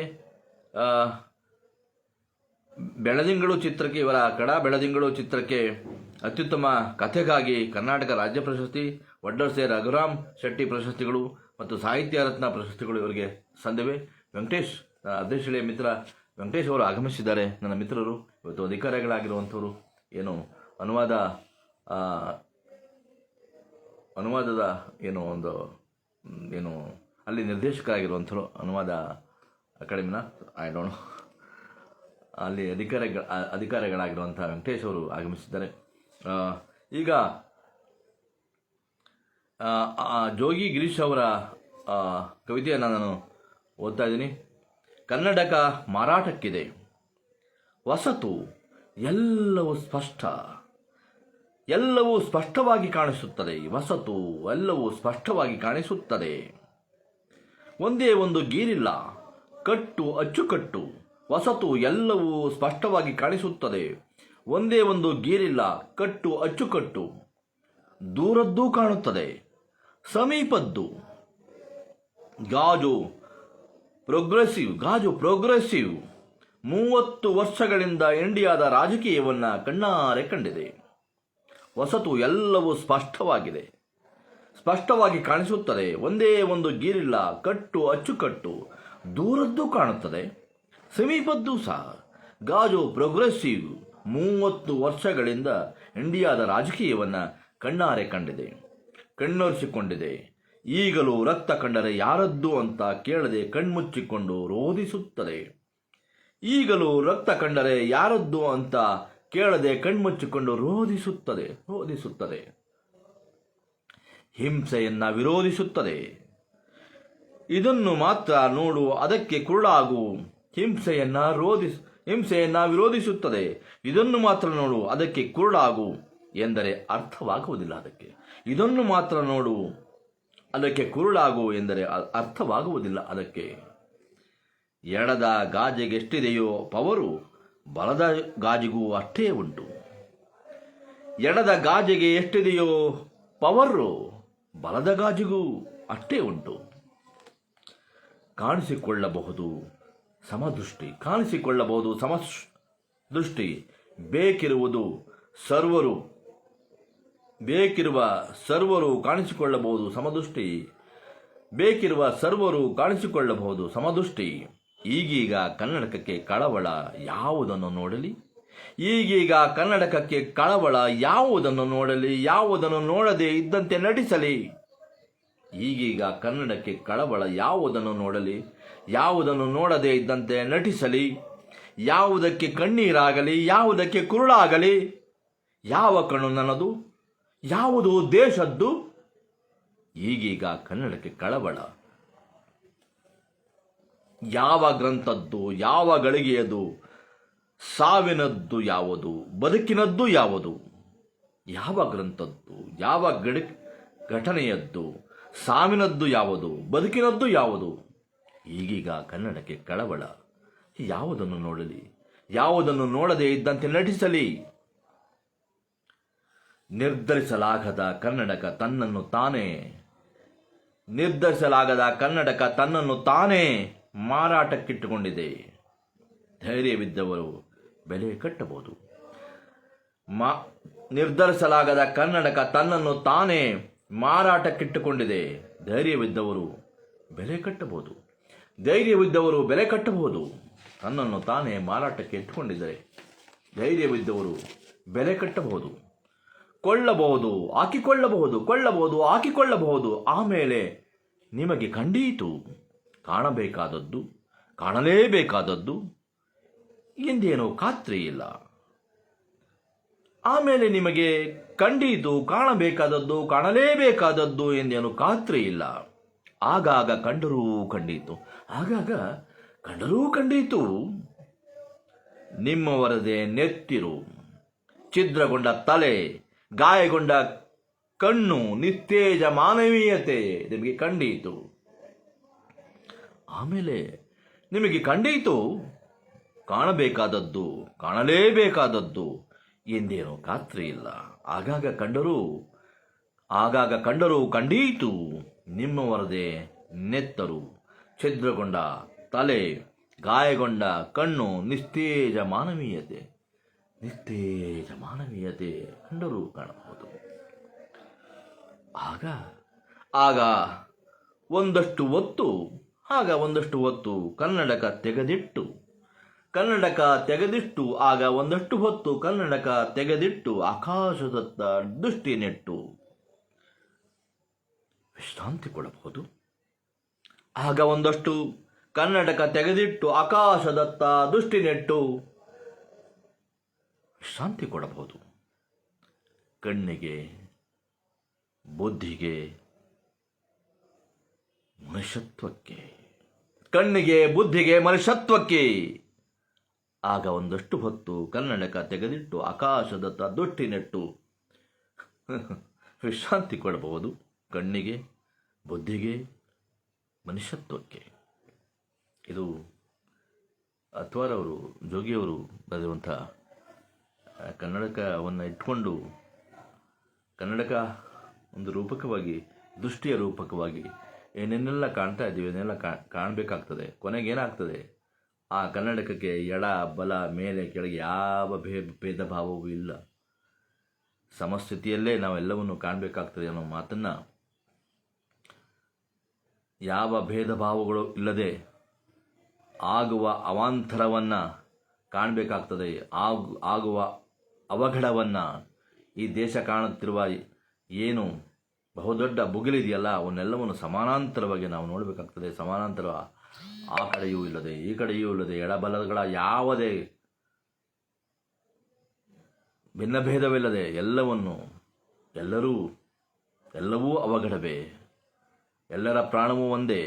ಬೆಳದಿಂಗಳು ಚಿತ್ರಕ್ಕೆ, ಇವರ ಕಡ ಬೆಳದಿಂಗಳು ಚಿತ್ರಕ್ಕೆ ಅತ್ಯುತ್ತಮ ಕಥೆಗಾಗಿ ಕರ್ನಾಟಕ ರಾಜ್ಯ ಪ್ರಶಸ್ತಿ, ವಡ್ಡರ್ಸೆ ರಘುರಾಮ್ ಶೆಟ್ಟಿ ಪ್ರಶಸ್ತಿಗಳು ಮತ್ತು ಸಾಹಿತ್ಯ ರತ್ನ ಪ್ರಶಸ್ತಿಗಳು ಇವರಿಗೆ ಸಂದಿವೆ. ವೆಂಕಟೇಶ್, ಅಧ್ಯಕ್ಷಳಿಯ ಮಿತ್ರ ವೆಂಕಟೇಶ್ ಅವರು ಆಗಮಿಸಿದ್ದಾರೆ. ನನ್ನ ಮಿತ್ರರು ಇವತ್ತು ಅಧಿಕಾರಿಗಳಾಗಿರುವಂಥವರು, ಏನು ಅನುವಾದದ ಏನು ಅಲ್ಲಿ ನಿರ್ದೇಶಕರಾಗಿರುವಂಥವ್ರು, ಅನುವಾದ ಅಕಾಡೆಮಿನ ಅಲ್ಲಿ ಅಧಿಕಾರಿಗಳಾಗಿರುವಂಥ ವೆಂಕಟೇಶ್ ಅವರು ಆಗಮಿಸಿದ್ದಾರೆ. ಈಗ ಜೋಗಿ ಗಿರೀಶ್ ಅವರ ಕವಿತೆಯನ್ನು ನಾನು ಓದ್ತಾ ಇದ್ದೀನಿ. ಕನ್ನಡಕ ಮಾರಾಟಕ್ಕಿದೆ, ಹೊಸತು ಎಲ್ಲವೂ ಸ್ಪಷ್ಟವಾಗಿ ಕಾಣಿಸುತ್ತದೆ. ಹೊಸತು ಎಲ್ಲವೂ ಸ್ಪಷ್ಟವಾಗಿ ಕಾಣಿಸುತ್ತದೆ. ಒಂದೇ ಒಂದು ಗೀರಿಲ್ಲ, ಕಟ್ಟು ಅಚ್ಚುಕಟ್ಟು. ಹೊಸತು ಎಲ್ಲವೂ ಸ್ಪಷ್ಟವಾಗಿ ಕಾಣಿಸುತ್ತದೆ. ಒಂದೇ ಒಂದು ಗೀರಿಲ್ಲ, ಕಟ್ಟು ಅಚ್ಚುಕಟ್ಟು. ದೂರದ್ದೂ ಕಾಣುತ್ತದೆ, ಸಮೀಪದ್ದು. ಗಾಜು ಪ್ರೋಗ್ರೆಸಿವ್ 30 ವರ್ಷಗಳಿಂದ ಇಂಡಿಯಾದ ರಾಜಕೀಯವನ್ನು ಕಣ್ಣಾರೆ ಕಂಡಿದೆ. ಹೊಸತು ಎಲ್ಲವೂ ಸ್ಪಷ್ಟವಾಗಿ ಕಾಣಿಸುತ್ತದೆ. ಒಂದೇ ಒಂದು ಗೀರಿಲ್ಲ, ಕಟ್ಟು ಅಚ್ಚುಕಟ್ಟು. ದೂರದ್ದು ಕಾಣುತ್ತದೆ, ಸಮೀಪದ್ದು ಸಹ. ಗಾಜು ಪ್ರೋಗ್ರೆಸಿವ್ 30 ವರ್ಷಗಳಿಂದ ಇಂಡಿಯಾದ ರಾಜಕೀಯವನ್ನು ಕಣ್ಣಾರೆ ಕಂಡಿದೆ, ಕಣ್ಣೊರೆಸಿಕೊಂಡಿದೆ. ಈಗಲೂ ರಕ್ತ ಕಂಡರೆ ಯಾರದ್ದು ಅಂತ ಕೇಳದೆ ಕಣ್ಮುಚ್ಚಿಕೊಂಡು ರೋಧಿಸುತ್ತದೆ. ಈಗಲೂ ರಕ್ತ ಕಂಡರೆ ಯಾರದ್ದು ಅಂತ ಕೇಳದೆ ಕಣ್ಮುಚ್ಚಿಕೊಂಡು ರೋಧಿಸುತ್ತದೆ. ಹಿಂಸೆಯನ್ನ ವಿರೋಧಿಸುತ್ತದೆ. ಇದನ್ನು ಮಾತ್ರ ನೋಡು, ಅದಕ್ಕೆ ಕುರುಡಾಗು. ಹಿಂಸೆಯನ್ನ ವಿರೋಧಿಸುತ್ತದೆ. ಇದನ್ನು ಮಾತ್ರ ನೋಡು, ಅದಕ್ಕೆ ಕುರುಡಾಗು ಎಂದರೆ ಅರ್ಥವಾಗುವುದಿಲ್ಲ. ಇದನ್ನು ಮಾತ್ರ ನೋಡು, ಅದಕ್ಕೆ ಕುರುಡಾಗು ಎಂದರೆ ಅರ್ಥವಾಗುವುದಿಲ್ಲ. ಅದಕ್ಕೆ ಎಡದ ಗಾಜಿಗೆ ಎಷ್ಟಿದೆಯೋ ಪವರು, ಬಲದ ಗಾಜಿಗೂ ಅಷ್ಟೇ ಉಂಟು. ಎಡದ ಗಾಜಿಗೆ ಎಷ್ಟಿದೆಯೋ ಪವರು, ಬಲದ ಗಾಜಿಗೂ ಅಷ್ಟೇ ಉಂಟು. ಕಾಣಿಸಿಕೊಳ್ಳಬಹುದು ಸಮದೃಷ್ಟಿ. ಬೇಕಿರುವ ಸರ್ವರು ಕಾಣಿಸಿಕೊಳ್ಳಬಹುದು ಸಮದೃಷ್ಟಿ. ಈಗೀಗ ಕನ್ನಡಕಕ್ಕೆ ಕಳವಳ ಯಾವುದನ್ನು ನೋಡಲಿ, ಯಾವುದನ್ನು ನೋಡದೆ ಇದ್ದಂತೆ ನಟಿಸಲಿ. ಈಗೀಗ ಕನ್ನಡಕ್ಕೆ ಕಳವಳ ಯಾವುದನ್ನು ನೋಡಲಿ, ಯಾವುದನ್ನು ನೋಡದೆ ಇದ್ದಂತೆ ನಟಿಸಲಿ. ಯಾವುದಕ್ಕೆ ಕಣ್ಣೀರಾಗಲಿ, ಯಾವುದಕ್ಕೆ ಕುರುಳಾಗಲಿ. ಯಾವ ಕಣ್ಣು ನನ್ನದು, ಯಾವುದು ದೇಶದ್ದು. ಈಗೀಗ ಕನ್ನಡಕ್ಕೆ ಕಳವಳ. ಯಾವ ಗ್ರಂಥದ್ದು, ಯಾವ ಗಳಿಗೆಯದು, ಸಾವಿನದ್ದು ಯಾವುದು, ಬದುಕಿನದ್ದು ಯಾವುದು. ಯಾವ ಗ್ರಂಥದ್ದು, ಯಾವ ಘಟನೆಯದ್ದು, ಸಾವಿನದ್ದು ಯಾವುದು, ಬದುಕಿನದ್ದು ಯಾವುದು. ಈಗೀಗ ಕನ್ನಡಕ್ಕೆ ಕಳವಳ. ಯಾವುದನ್ನು ನೋಡಲಿ, ಯಾವುದನ್ನು ನೋಡದೆ ಇದ್ದಂತೆ ನಟಿಸಲಿ. ನಿರ್ಧರಿಸಲಾಗದ ಕನ್ನಡಕ ತನ್ನನ್ನು ತಾನೇ ಮಾರಾಟಕ್ಕಿಟ್ಟುಕೊಂಡಿದೆ. ಧೈರ್ಯವಿದ್ದವರು ಬೆಲೆ ಕಟ್ಟಬಹುದು. ನಿರ್ಧರಿಸಲಾಗದ ಕನ್ನಡಕ ತನ್ನನ್ನು ತಾನೇ ಮಾರಾಟಕ್ಕಿಟ್ಟುಕೊಂಡಿದೆ. ಧೈರ್ಯವಿದ್ದವರು ಬೆಲೆ ಕಟ್ಟಬಹುದು. ತನ್ನನ್ನು ತಾನೇ ಮಾರಾಟಕ್ಕೆ ಇಟ್ಟುಕೊಂಡಿದ್ದರೆ ಧೈರ್ಯವಿದ್ದವರು ಬೆಲೆ ಕಟ್ಟಬಹುದು. ಹಾಕಿಕೊಳ್ಳಬಹುದು. ಆಮೇಲೆ ನಿಮಗೆ ಕಂಡೀತು ಕಾಣಲೇಬೇಕಾದದ್ದು ಎಂದೇನೋ ಖಾತ್ರಿ ಇಲ್ಲ. ಆಮೇಲೆ ನಿಮಗೆ ಕಂಡೀತು ಕಾಣಲೇಬೇಕಾದದ್ದು ಎಂದೇನೋ ಖಾತ್ರಿ ಇಲ್ಲ. ಆಗಾಗ ಕಂಡರೂ ಕಂಡೀತು ನಿಮ್ಮವರದೇ ನೆತ್ತಿರು, ಛಿದ್ರಗೊಂಡ ತಲೆ, ಗಾಯಗೊಂಡ ಕಣ್ಣು, ನಿಸ್ತೇಜ ಮಾನವೀಯತೆ ನಿಮಗೆ ಕಂಡೀತು. ಆಮೇಲೆ ನಿಮಗೆ ಕಂಡೀತು ಕಾಣಬೇಕಾದದ್ದು, ಕಾಣಲೇಬೇಕಾದದ್ದು ಎಂದೇನೋ ಖಾತ್ರಿ ಇಲ್ಲ. ಆಗಾಗ ಕಂಡರೂ ಕಂಡೀತು ನಿಮ್ಮವರದೇ ನೆತ್ತರು, ಛಿದ್ರಗೊಂಡ ತಲೆ, ಗಾಯಗೊಂಡ ಕಣ್ಣು, ನಿಸ್ತೇಜ ಮಾನವೀಯತೆ ಕಂಡರೂ ಕಾಣಬಹುದು. ಆಗ ಒಂದಷ್ಟು ಹೊತ್ತು ಕನ್ನಡಕ ತೆಗೆದಿಟ್ಟು ಆಕಾಶದತ್ತ ದೃಷ್ಟಿ ನೆಟ್ಟು ವಿಶ್ರಾಂತಿ ಕೊಡಬಹುದು. ಆಗ ಒಂದಷ್ಟು ಕನ್ನಡಕ ತೆಗೆದಿಟ್ಟು ಆಕಾಶದತ್ತ ದೃಷ್ಟಿ ನೆಟ್ಟು ವಿಶ್ರಾಂತಿ ಕೊಡಬಹುದು. ಕಣ್ಣಿಗೆ, ಬುದ್ಧಿಗೆ, ಮನುಷ್ಯತ್ವಕ್ಕೆ ಆಗ ಒಂದಷ್ಟು ಹೊತ್ತು ಕನ್ನಡಕ ತೆಗೆದಿಟ್ಟು ಆಕಾಶದತ್ತ ದೃಷ್ಟಿ ನೆಟ್ಟು ವಿಶ್ರಾಂತಿ ಕೊಡಬಹುದು. ಕಣ್ಣಿಗೆ, ಬುದ್ಧಿಗೆ, ಮನುಷ್ಯತ್ವಕ್ಕೆ. ಇದು ಅಥವಾರವರು, ಜೋಗಿಯವರು ಬರೆಯುವಂಥ ಕನ್ನಡಕವನ್ನು ಇಟ್ಕೊಂಡು ಕನ್ನಡಕ ಒಂದು ರೂಪಕವಾಗಿ, ದೃಷ್ಟಿಯ ರೂಪಕವಾಗಿ ಏನೇನೆಲ್ಲ ಕಾಣ್ತಾ ಇದ್ದೀವಿ ಅದನ್ನೆಲ್ಲ ಕಾಣಬೇಕಾಗ್ತದೆ. ಕೊನೆಗೇನಾಗ್ತದೆ, ಆ ಕನ್ನಡಕಕ್ಕೆ ಎಡ ಬಲ ಮೇಲೆ ಕೆಳಗೆ ಯಾವ ಭೇದ ಭಾವವೂ ಇಲ್ಲ, ಸಮಸ್ಥಿತಿಯಲ್ಲೇ ನಾವೆಲ್ಲವನ್ನು ಕಾಣಬೇಕಾಗ್ತದೆ ಅನ್ನೋ ಮಾತನ್ನು, ಯಾವ ಭೇದ ಭಾವಗಳು ಇಲ್ಲದೆ ಆಗುವ ಅವಾಂತರವನ್ನು ಕಾಣಬೇಕಾಗ್ತದೆ. ಆಗುವ ಅವಘಡವನ್ನು, ಈ ದೇಶ ಕಾಣುತ್ತಿರುವ ಏನು ಬಹುದೊಡ್ಡ ಬುಗಿಲಿದೆಯಲ್ಲ ಅವನ್ನೆಲ್ಲವನ್ನು ಸಮಾನಾಂತರವಾಗಿ ನಾವು ನೋಡಬೇಕಾಗ್ತದೆ. ಸಮಾನಾಂತರ, ಆ ಕಡೆಯೂ ಇಲ್ಲದೆ ಈ ಕಡೆಯೂ ಇಲ್ಲದೆ ಎಡಬಲಗಳ ಯಾವುದೇ ಭಿನ್ನಭೇದವಿಲ್ಲದೆ ಎಲ್ಲವೂ ಅವಘಡವೇ. ಎಲ್ಲರ ಪ್ರಾಣವೂ ಒಂದೇ,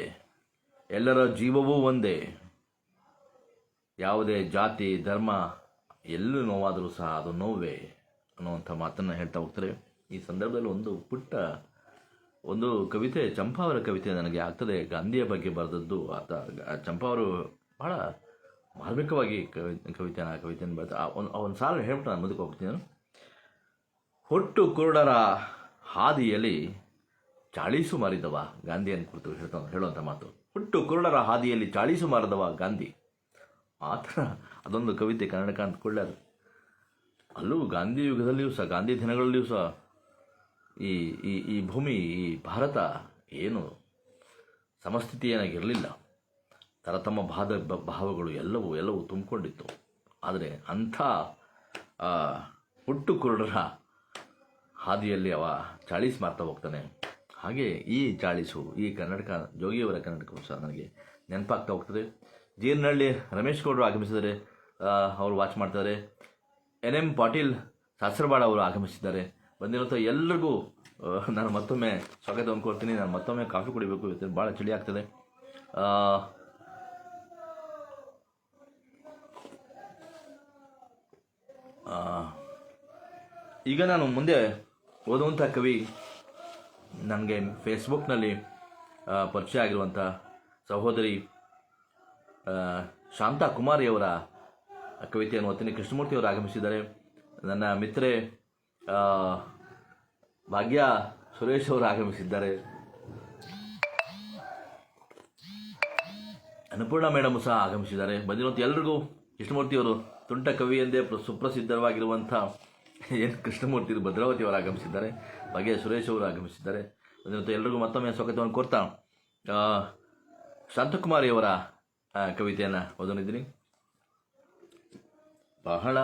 ಎಲ್ಲರ ಜೀವವೂ ಒಂದೇ. ಯಾವುದೇ ಜಾತಿ ಧರ್ಮ ಎಲ್ಲೂ ನೋವಾದರೂ ಸಹ ಅದು ನೋವೇ ಅನ್ನುವಂಥ ಮಾತನ್ನು ಹೇಳ್ತಾ ಹೋಗ್ತಾರೆ. ಈ ಸಂದರ್ಭದಲ್ಲಿ ಒಂದು ಕವಿತೆ, ಚಂಪಾ ಅವರ ಕವಿತೆ ನನಗೆ ಆಗ್ತದೆ. ಗಾಂಧಿಯ ಬಗ್ಗೆ ಬರೆದದ್ದು. ಚಂಪಾ ಅವರು ಬಹಳ ಮಾರ್ಮಿಕವಾಗಿ ಕವಿತೆಯನ್ನು ಬರ್ತಾ ಒಂದು ಸಾಲ ಹೇಳ್ಬಿಟ್ಟು ನಾನು ಮುಂದಕ್ಕೆ ಹೋಗ್ತೀನಿ. ಹುಟ್ಟು ಕುರುಡರ ಹಾದಿಯಲ್ಲಿ ಚಾಳೀಸು ಮಾರಿದವ, ಗಾಂಧಿಯನ್ನು ಕುರಿತು ಹೇಳುವಂಥ ಮಾತು. ಹುಟ್ಟು ಕುರುಡರ ಹಾದಿಯಲ್ಲಿ ಚಾಳೀಸು ಮಾರಿದವ ಗಾಂಧಿ. ಆ ಥರ ಅದೊಂದು ಕವಿತೆ ಕನ್ನಡಕ ಅಂದ್ಕೊಳ್ಳೆ. ಅಲ್ಲೂ ಗಾಂಧಿ ಯುಗದಲ್ಲಿಯೂ ಸಹ, ಗಾಂಧಿ ದಿನಗಳಲ್ಲಿಯೂ ಸಹ ಈ ಭೂಮಿ, ಈ ಭಾರತ ಏನು ಸಮಸ್ಥಿತಿ ಏನಾಗಿರಲಿಲ್ಲ. ತರತಮ್ಮ ಭಾವಗಳು ಎಲ್ಲವೂ ತುಂಬಿಕೊಂಡಿತ್ತು. ಆದರೆ ಅಂಥ ಹುಟ್ಟು ಕುರುಡರ ಹಾದಿಯಲ್ಲಿ ಅವ ಚಾಳೀಸು ಮಾರ್ತಾ ಹೋಗ್ತಾನೆ. ಹಾಗೆ ಈ ಚಾಳೀಸು, ಈ ಕನ್ನಡಕ, ಜೋಗಿಯವರ ಕನ್ನಡಕವು ಸಹ ನನಗೆ ನೆನಪಾಗ್ತಾ ಹೋಗ್ತದೆ. ಜೀರ್ನಹಳ್ಳಿ ರಮೇಶ್ ಗೌಡರು ಆಗಮಿಸಿದರೆ, ಅವರು ವಾಚ್ ಮಾಡ್ತಾರೆ. NM ಪಾಟೀಲ್ ಸಾಸರವಾಡ ಅವರು ಆಗಮಿಸಿದ್ದಾರೆ. ಬಂದಿರೋಂಥ ಎಲ್ಲರಿಗೂ ನಾನು ಮತ್ತೊಮ್ಮೆ ಸ್ವಾಗತವನ್ನು ಕೊಡ್ತೀನಿ. ನಾನು ಮತ್ತೊಮ್ಮೆ ಕಾಫಿ ಕುಡಿಬೇಕು, ಇವತ್ತು ಭಾಳ ಚಳಿ ಆಗ್ತದೆ. ಈಗ ನಾನು ಮುಂದೆ ಓದುವಂಥ ಕವಿ, ನನಗೆ ಫೇಸ್ಬುಕ್ನಲ್ಲಿ ಪರಿಚಯ ಆಗಿರುವಂಥ ಸಹೋದರಿ ಶಾಂತಾ ಕುಮಾರಿಯವರ ಕವಿತೆಯನ್ನು ಓದ್ತೀನಿ. ಕೃಷ್ಣಮೂರ್ತಿಯವರು ಆಗಮಿಸಿದ್ದಾರೆ. ನನ್ನ ಮಿತ್ರೆ ಭಾಗ್ಯ ಸುರೇಶ್ ಅವರು ಆಗಮಿಸಿದ್ದಾರೆ. ಅನ್ನಪೂರ್ಣ ಮೇಡಮ್ ಸಹ ಆಗಮಿಸಿದ್ದಾರೆ. ಬಂದಿರುವಂಥ ಎಲ್ರಿಗೂ ಕೃಷ್ಣಮೂರ್ತಿಯವರು, ತುಂಟ ಕವಿ ಎಂದೇ ಸುಪ್ರಸಿದ್ಧವಾಗಿರುವಂಥ ಕೃಷ್ಣಮೂರ್ತಿ ಭದ್ರಾವತಿಯವರು ಆಗಮಿಸಿದ್ದಾರೆ. ಭಾಗ್ಯ ಸುರೇಶ್ ಅವರು ಆಗಮಿಸಿದ್ದಾರೆ. ಬಂದಿರುವಂಥ ಎಲ್ರಿಗೂ ಮತ್ತೊಮ್ಮೆ ಸ್ವಾಗತವನ್ನು ಕೋರ್ತಾ ಶಾಂತಕುಮಾರಿಯವರ ಕವಿತೆಯನ್ನು ಓದೋನಿದ್ದೀನಿ. ಬಹಳ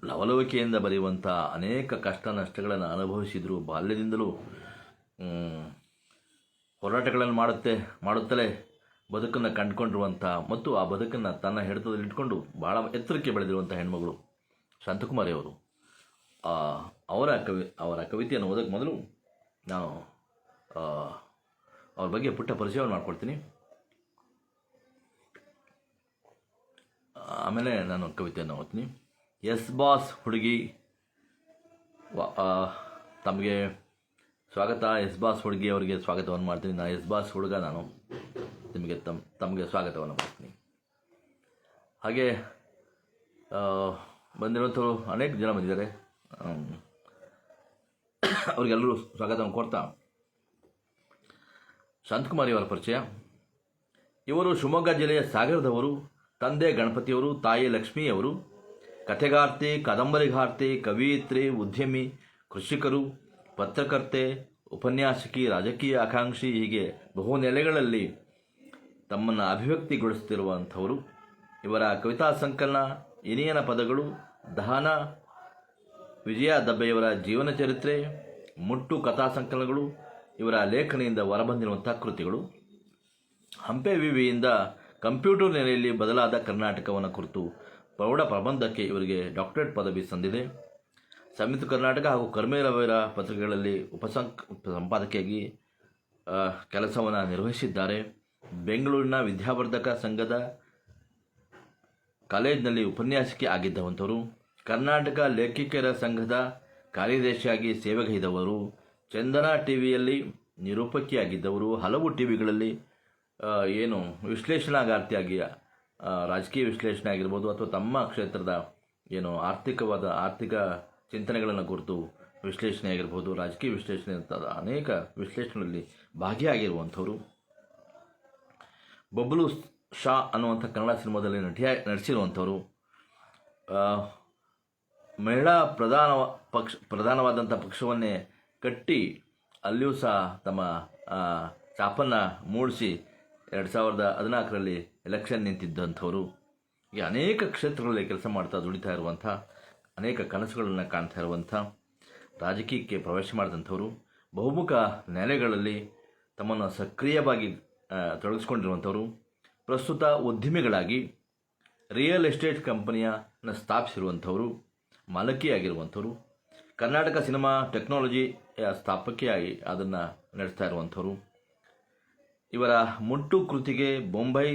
ಲವಲವಿಕೆಯಿಂದ ಬರೆಯುವಂಥ, ಅನೇಕ ಕಷ್ಟ ನಷ್ಟಗಳನ್ನು ಅನುಭವಿಸಿದ್ರು. ಬಾಲ್ಯದಿಂದಲೂ ಹೋರಾಟಗಳನ್ನು ಮಾಡುತ್ತಲೇ ಬದುಕನ್ನು ಕಂಡುಕೊಂಡಿರುವಂಥ ಮತ್ತು ಆ ಬದುಕನ್ನು ತನ್ನ ಹಿಡಿತದಲ್ಲಿಟ್ಕೊಂಡು ಭಾಳ ಎತ್ತರಕ್ಕೆ ಬೆಳೆದಿರುವಂಥ ಹೆಣ್ಮಗಳು ಶಾಂತಕುಮಾರಿಯವರು. ಅವರ ಕವಿತೆಯನ್ನು ಓದೋಕ್ಕೆ ಮೊದಲು ನಾನು ಅವ್ರ ಬಗ್ಗೆ ಪುಟ್ಟ ಪರಿಚಯವನ್ನು ಮಾಡ್ಕೊಳ್ತೀನಿ. ಆಮೇಲೆ ನಾನು ಕವಿತೆಯನ್ನು ಓದ್ತೀನಿ. ಎಸ್ ಬಾಸ್ ಹುಡುಗಿ ತಮಗೆ ಸ್ವಾಗತ. ಎಸ್ ಬಾಸ್ ಹುಡುಗಿ ಅವರಿಗೆ ಸ್ವಾಗತವನ್ನು ಮಾಡ್ತೀನಿ. ನಾನು ಎಸ್ ಬಾಸ್ ಹುಡುಗ, ನಾನು ನಿಮಗೆ ತಮಗೆ ಸ್ವಾಗತವನ್ನು ಮಾಡ್ತೀನಿ. ಹಾಗೆ ಬಂದಿರುವಂಥವ್ರು ಅನೇಕ ಜನ ಬಂದಿದ್ದಾರೆ, ಅವ್ರಿಗೆಲ್ಲರೂ ಸ್ವಾಗತವನ್ನು ಕೊಡ್ತಾ ಶಾಂತಕುಮಾರಿ ಅವರ ಪರಿಚಯ. ಇವರು ಶಿವಮೊಗ್ಗ ಜಿಲ್ಲೆಯ ಸಾಗರದವರು. ತಂದೆ ಗಣಪತಿಯವರು, ತಾಯಿ ಲಕ್ಷ್ಮಿಯವರು. ಕಥೆಗಾರ್ತಿ, ಕಾದಂಬರಿಗಾರ್ತಿ, ಕವಿಯಿತ್ರಿ, ಉದ್ಯಮಿ, ಕೃಷಿಕರು, ಪತ್ರಕರ್ತೆ, ಉಪನ್ಯಾಸಕಿ, ರಾಜಕೀಯ ಆಕಾಂಕ್ಷಿ, ಹೀಗೆ ಬಹು ನೆಲೆಗಳಲ್ಲಿ ತಮ್ಮನ್ನು ಅಭಿವ್ಯಕ್ತಿಗೊಳಿಸುತ್ತಿರುವಂಥವರು. ಇವರ ಕವಿತಾ ಸಂಕಲನ ಇನಿಯನ ಪದಗಳು, ದಹನ, ವಿಜಯ ದಬ್ಬೆಯವರ ಜೀವನ ಚರಿತ್ರೆ, ಮುಟ್ಟು ಕಥಾ ಸಂಕಲನಗಳು ಇವರ ಲೇಖನಿಯಿಂದ ಹೊರಬಂದಿರುವಂಥ ಕೃತಿಗಳು. ಹಂಪೆ ವಿವಿಯಿಂದ ಕಂಪ್ಯೂಟರ್ ನೆಲೆಯಲ್ಲಿ ಬದಲಾದ ಕರ್ನಾಟಕವನ್ನು ಕುರಿತು ಪ್ರೌಢ ಪ್ರಬಂಧಕ್ಕೆ ಇವರಿಗೆ ಡಾಕ್ಟರೇಟ್ ಪದವಿ ಸಂದಿದೆ. ಸಂಯುಕ್ತ ಕರ್ನಾಟಕ ಹಾಗೂ ಕರ್ಮೇರವರ ಪತ್ರಿಕೆಗಳಲ್ಲಿ ಸಂಪಾದಕಿಯಾಗಿ ಕೆಲಸವನ್ನು ನಿರ್ವಹಿಸಿದ್ದಾರೆ. ಬೆಂಗಳೂರಿನ ವಿದ್ಯಾವರ್ಧಕ ಸಂಘದ ಕಾಲೇಜಿನಲ್ಲಿ ಉಪನ್ಯಾಸಕಿ ಆಗಿದ್ದವಂಥವರು. ಕರ್ನಾಟಕ ಲೇಖಕಿಯರ ಸಂಘದ ಕಾರ್ಯದರ್ಶಿಯಾಗಿ ಸೇವೆಗೈದವರು. ಚಂದನ ಟಿವಿಯಲ್ಲಿ ನಿರೂಪಕಿಯಾಗಿದ್ದವರು. ಹಲವು ಟಿವಿಗಳಲ್ಲಿ ವಿಶ್ಲೇಷಣಾಗಾರ್ತಿಯಾಗಿ ರಾಜಕೀಯ ವಿಶ್ಲೇಷಣೆ ಆಗಿರ್ಬೋದು ಅಥವಾ ತಮ್ಮ ಕ್ಷೇತ್ರದ ಆರ್ಥಿಕ ಚಿಂತನೆಗಳನ್ನು ಕುರಿತು ವಿಶ್ಲೇಷಣೆ ಆಗಿರ್ಬೋದು, ರಾಜಕೀಯ ವಿಶ್ಲೇಷಣೆ ಅಂತ ಅನೇಕ ವಿಶ್ಲೇಷಣೆಗಳಲ್ಲಿ ಭಾಗಿಯಾಗಿರುವಂಥವರು. ಬಬ್ಲು ಶಾ ಅನ್ನುವಂಥ ಕನ್ನಡ ಸಿನಿಮಾದಲ್ಲಿ ನಟಿಸಿರುವಂಥವರು. ಮಹಿಳಾ ಪ್ರಧಾನವಾದಂಥ ಪಕ್ಷವನ್ನೇ ಕಟ್ಟಿ ಅಲ್ಲಿಯೂ ಸಹ ತಮ್ಮ ಛಾಪನ್ನು ಮೂಡಿಸಿ 2014ರಲ್ಲಿ ಎಲೆಕ್ಷನ್ ನಿಂತಿದ್ದಂಥವರು. ಈ ಅನೇಕ ಕ್ಷೇತ್ರಗಳಲ್ಲಿ ಕೆಲಸ ಮಾಡ್ತಾ ದುಡಿತಾ ಇರುವಂಥ, ಅನೇಕ ಕನಸುಗಳನ್ನು ಕಾಣ್ತಾ ಇರುವಂಥ, ರಾಜಕೀಯಕ್ಕೆ ಪ್ರವೇಶ ಮಾಡಿದಂಥವರು. ಬಹುಮುಖ ನೆಲೆಗಳಲ್ಲಿ ತಮ್ಮನ್ನು ಸಕ್ರಿಯವಾಗಿ ತೊಡಗಿಸ್ಕೊಂಡಿರುವಂಥವರು. ಪ್ರಸ್ತುತ ಉದ್ಯಮಿಗಳಾಗಿ ರಿಯಲ್ ಎಸ್ಟೇಟ್ ಕಂಪನಿಯನ್ನು ಸ್ಥಾಪಿಸಿರುವಂಥವರು, ಮಾಲಕಿಯಾಗಿರುವಂಥವರು. ಕರ್ನಾಟಕ ಸಿನಿಮಾ ಟೆಕ್ನಾಲಜಿಯ ಸ್ಥಾಪಕಿಯಾಗಿ ಅದನ್ನು ನಡೆಸ್ತಾ ಇರುವಂಥವರು. ಇವರ ಮುಟ್ಟು ಕೃತಿಗೆ ಬೊಂಬೈ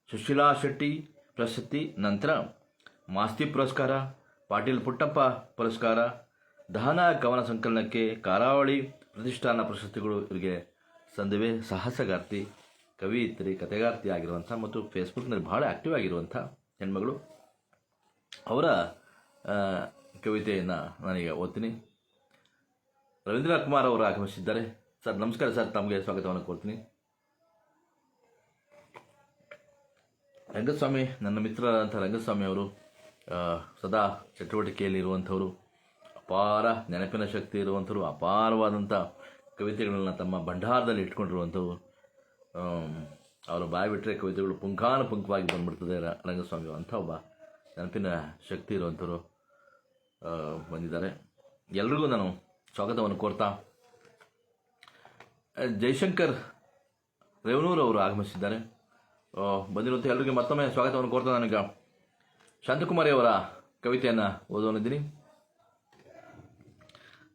ಸುಶೀಲಾ ಶೆಟ್ಟಿ ಪ್ರಶಸ್ತಿ, ನಂತರ ಮಾಸ್ತಿ ಪುರಸ್ಕಾರ, ಪಾಟೀಲ್ ಪುಟ್ಟಪ್ಪ ಪುರಸ್ಕಾರ, ದಹನ ಕವನ ಸಂಕಲನಕ್ಕೆ ಕರಾವಳಿ ಪ್ರತಿಷ್ಠಾನ ಪ್ರಶಸ್ತಿಗಳು ಇವರಿಗೆ ಸಂದಿವೆ. ಸಾಹಸಗಾರ್ತಿ, ಕವಿಯಿತ್ರಿ, ಕಥೆಗಾರ್ತಿ ಆಗಿರುವಂಥ ಮತ್ತು ಫೇಸ್ಬುಕ್ನಲ್ಲಿ ಬಹಳ ಆ್ಯಕ್ಟಿವ್ ಆಗಿರುವಂಥ ಹೆಣ್ಮಗಳು. ಅವರ ಕವಿತೆಯನ್ನು ನಾನೀಗ ಓದ್ತೀನಿ. ರವೀಂದ್ರ ಕುಮಾರ್ ಅವರು ಆಗಮಿಸಿದ್ದಾರೆ. ಸರ್ ನಮಸ್ಕಾರ ಸರ್, ತಮಗೆ ಸ್ವಾಗತವನ್ನು ಕೋರ್ತೀನಿ. ರಂಗಸ್ವಾಮಿ, ನನ್ನ ಮಿತ್ರರಾದಂಥ ರಂಗಸ್ವಾಮಿ ಅವರು ಸದಾ ಚಟುವಟಿಕೆಯಲ್ಲಿ ಇರುವಂಥವರು, ಅಪಾರ ನೆನಪಿನ ಶಕ್ತಿ ಇರುವಂಥವರು, ಅಪಾರವಾದಂಥ ಕವಿತೆಗಳನ್ನು ತಮ್ಮ ಭಂಡಾರದಲ್ಲಿ ಇಟ್ಕೊಂಡಿರುವಂಥವು. ಅವರು ಬಾಯಿ ಬಿಟ್ಟರೆ ಕವಿತೆಗಳು ಪುಂಖಾನುಪುಂಖವಾಗಿ ಬಂದ್ಬಿಡ್ತದೆ. ರಂಗಸ್ವಾಮಿ ಅಂಥ ಒಬ್ಬ ನೆನಪಿನ ಶಕ್ತಿ ಇರುವಂಥವರು ಬಂದಿದ್ದಾರೆ. ಎಲ್ರಿಗೂ ನಾನು ಸ್ವಾಗತವನ್ನು ಕೋರ್ತಾ ಜಯಶಂಕರ್ ರೇವನೂರು ಅವರು ಆಗಮಿಸಿದ್ದಾರೆ. ಬಂದಿರುವಂಥ ಎಲ್ಲರಿಗೆ ಮತ್ತೊಮ್ಮೆ ಸ್ವಾಗತವನ್ನು ಕೋರ್ತಾ ನಾನೀಗ ಶಾಂತಕುಮಾರಿ ಅವರ ಕವಿತೆಯನ್ನು ಓದೋನಿದ್ದೀನಿ.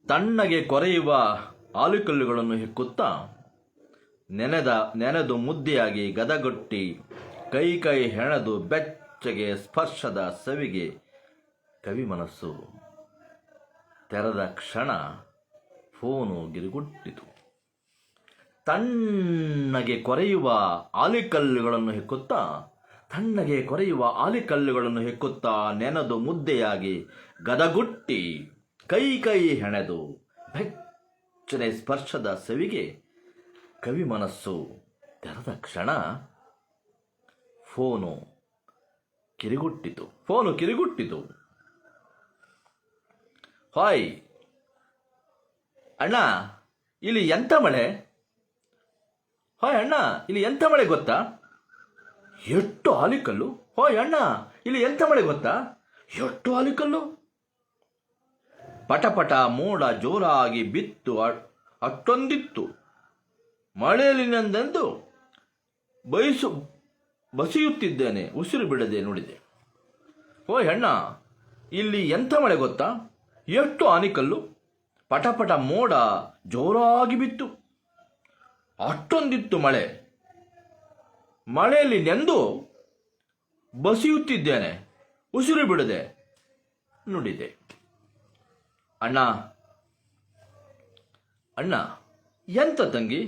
ತಣ್ಣಗೆ ಕೊರೆಯುವ ಆಲುಕಲ್ಲುಗಳನ್ನು ಹೆಕ್ಕುತ್ತಾ ನೆನೆದು ಮುದ್ದೆಯಾಗಿ ಗದಗೊಟ್ಟಿ ಕೈ ಹೆಣೆದು ಬೆಚ್ಚಗೆ ಸ್ಪರ್ಶದ ಸವಿಗೆ ಕವಿ ಮನಸ್ಸು ತೆರೆದ ಕ್ಷಣ ಫೋನು ಗಿರಿಗುಟ್ಟಿತು. ತಣ್ಣಗೆ ಕೊರೆಯುವ ಆಲಿಕಲ್ಲುಗಳನ್ನು ಹೆಕ್ಕುತ್ತಾ ನೆನೆದು ಮುದ್ದೆಯಾಗಿ ಗದಗುಟ್ಟಿ ಕೈ ಹೆಣೆದು ಬೆಚ್ಚನೆ ಸ್ಪರ್ಶದ ಸವಿಗೆ ಕವಿ ಮನಸ್ಸು ತೆರೆದ ಕ್ಷಣ ಫೋನು ಕಿರಿಗುಟ್ಟಿತು. ಹಾಯ್ ಅಣ್ಣ, ಇಲ್ಲಿ ಎಂಥ ಮಳೆ? ಹಾಯ್ ಅಣ್ಣ, ಇಲ್ಲಿ ಎಂಥ ಮಳೆ ಗೊತ್ತಾ? ಎಷ್ಟು ಆಲಿಕಲ್ಲು? ಹಾಯ್ ಅಣ್ಣ, ಇಲ್ಲಿ ಎಂಥ ಮಳೆ ಗೊತ್ತಾ? ಎಷ್ಟು ಆಲಿಕಲ್ಲು? ಪಟಪಟ ಮೋಡ ಜೋರಾಗಿ ಬಿತ್ತು, ಅಷ್ಟೊಂದಿತ್ತು. ಮಳೆಯಲ್ಲಿನೆಂದೆಂದು ಬಸಿಯುತ್ತಿದ್ದೇನೆ, ಉಸಿರು ಬಿಡದೆ ನುಡಿದೆ. ಓಯ್ ಅಣ್ಣ, ಇಲ್ಲಿ ಎಂಥ ಮಳೆ ಗೊತ್ತಾ? ಎಷ್ಟು ಆನಿಕಲ್ಲು? ಪಟಪಟ ಮೋಡ ಜೋರಾಗಿ ಬಿತ್ತು, ಅಷ್ಟೊಂದಿತ್ತು ಮಳೆ. ಮಳೆಯಲ್ಲಿ ನೆಂದು ಬಸಿಯುತ್ತಿದ್ದೇನೆ, ಉಸಿರು ಬಿಡದೆ ನುಡಿದೆ. ಅಣ್ಣ ಅಣ್ಣ, ಎಂತ ತಂಗಿ,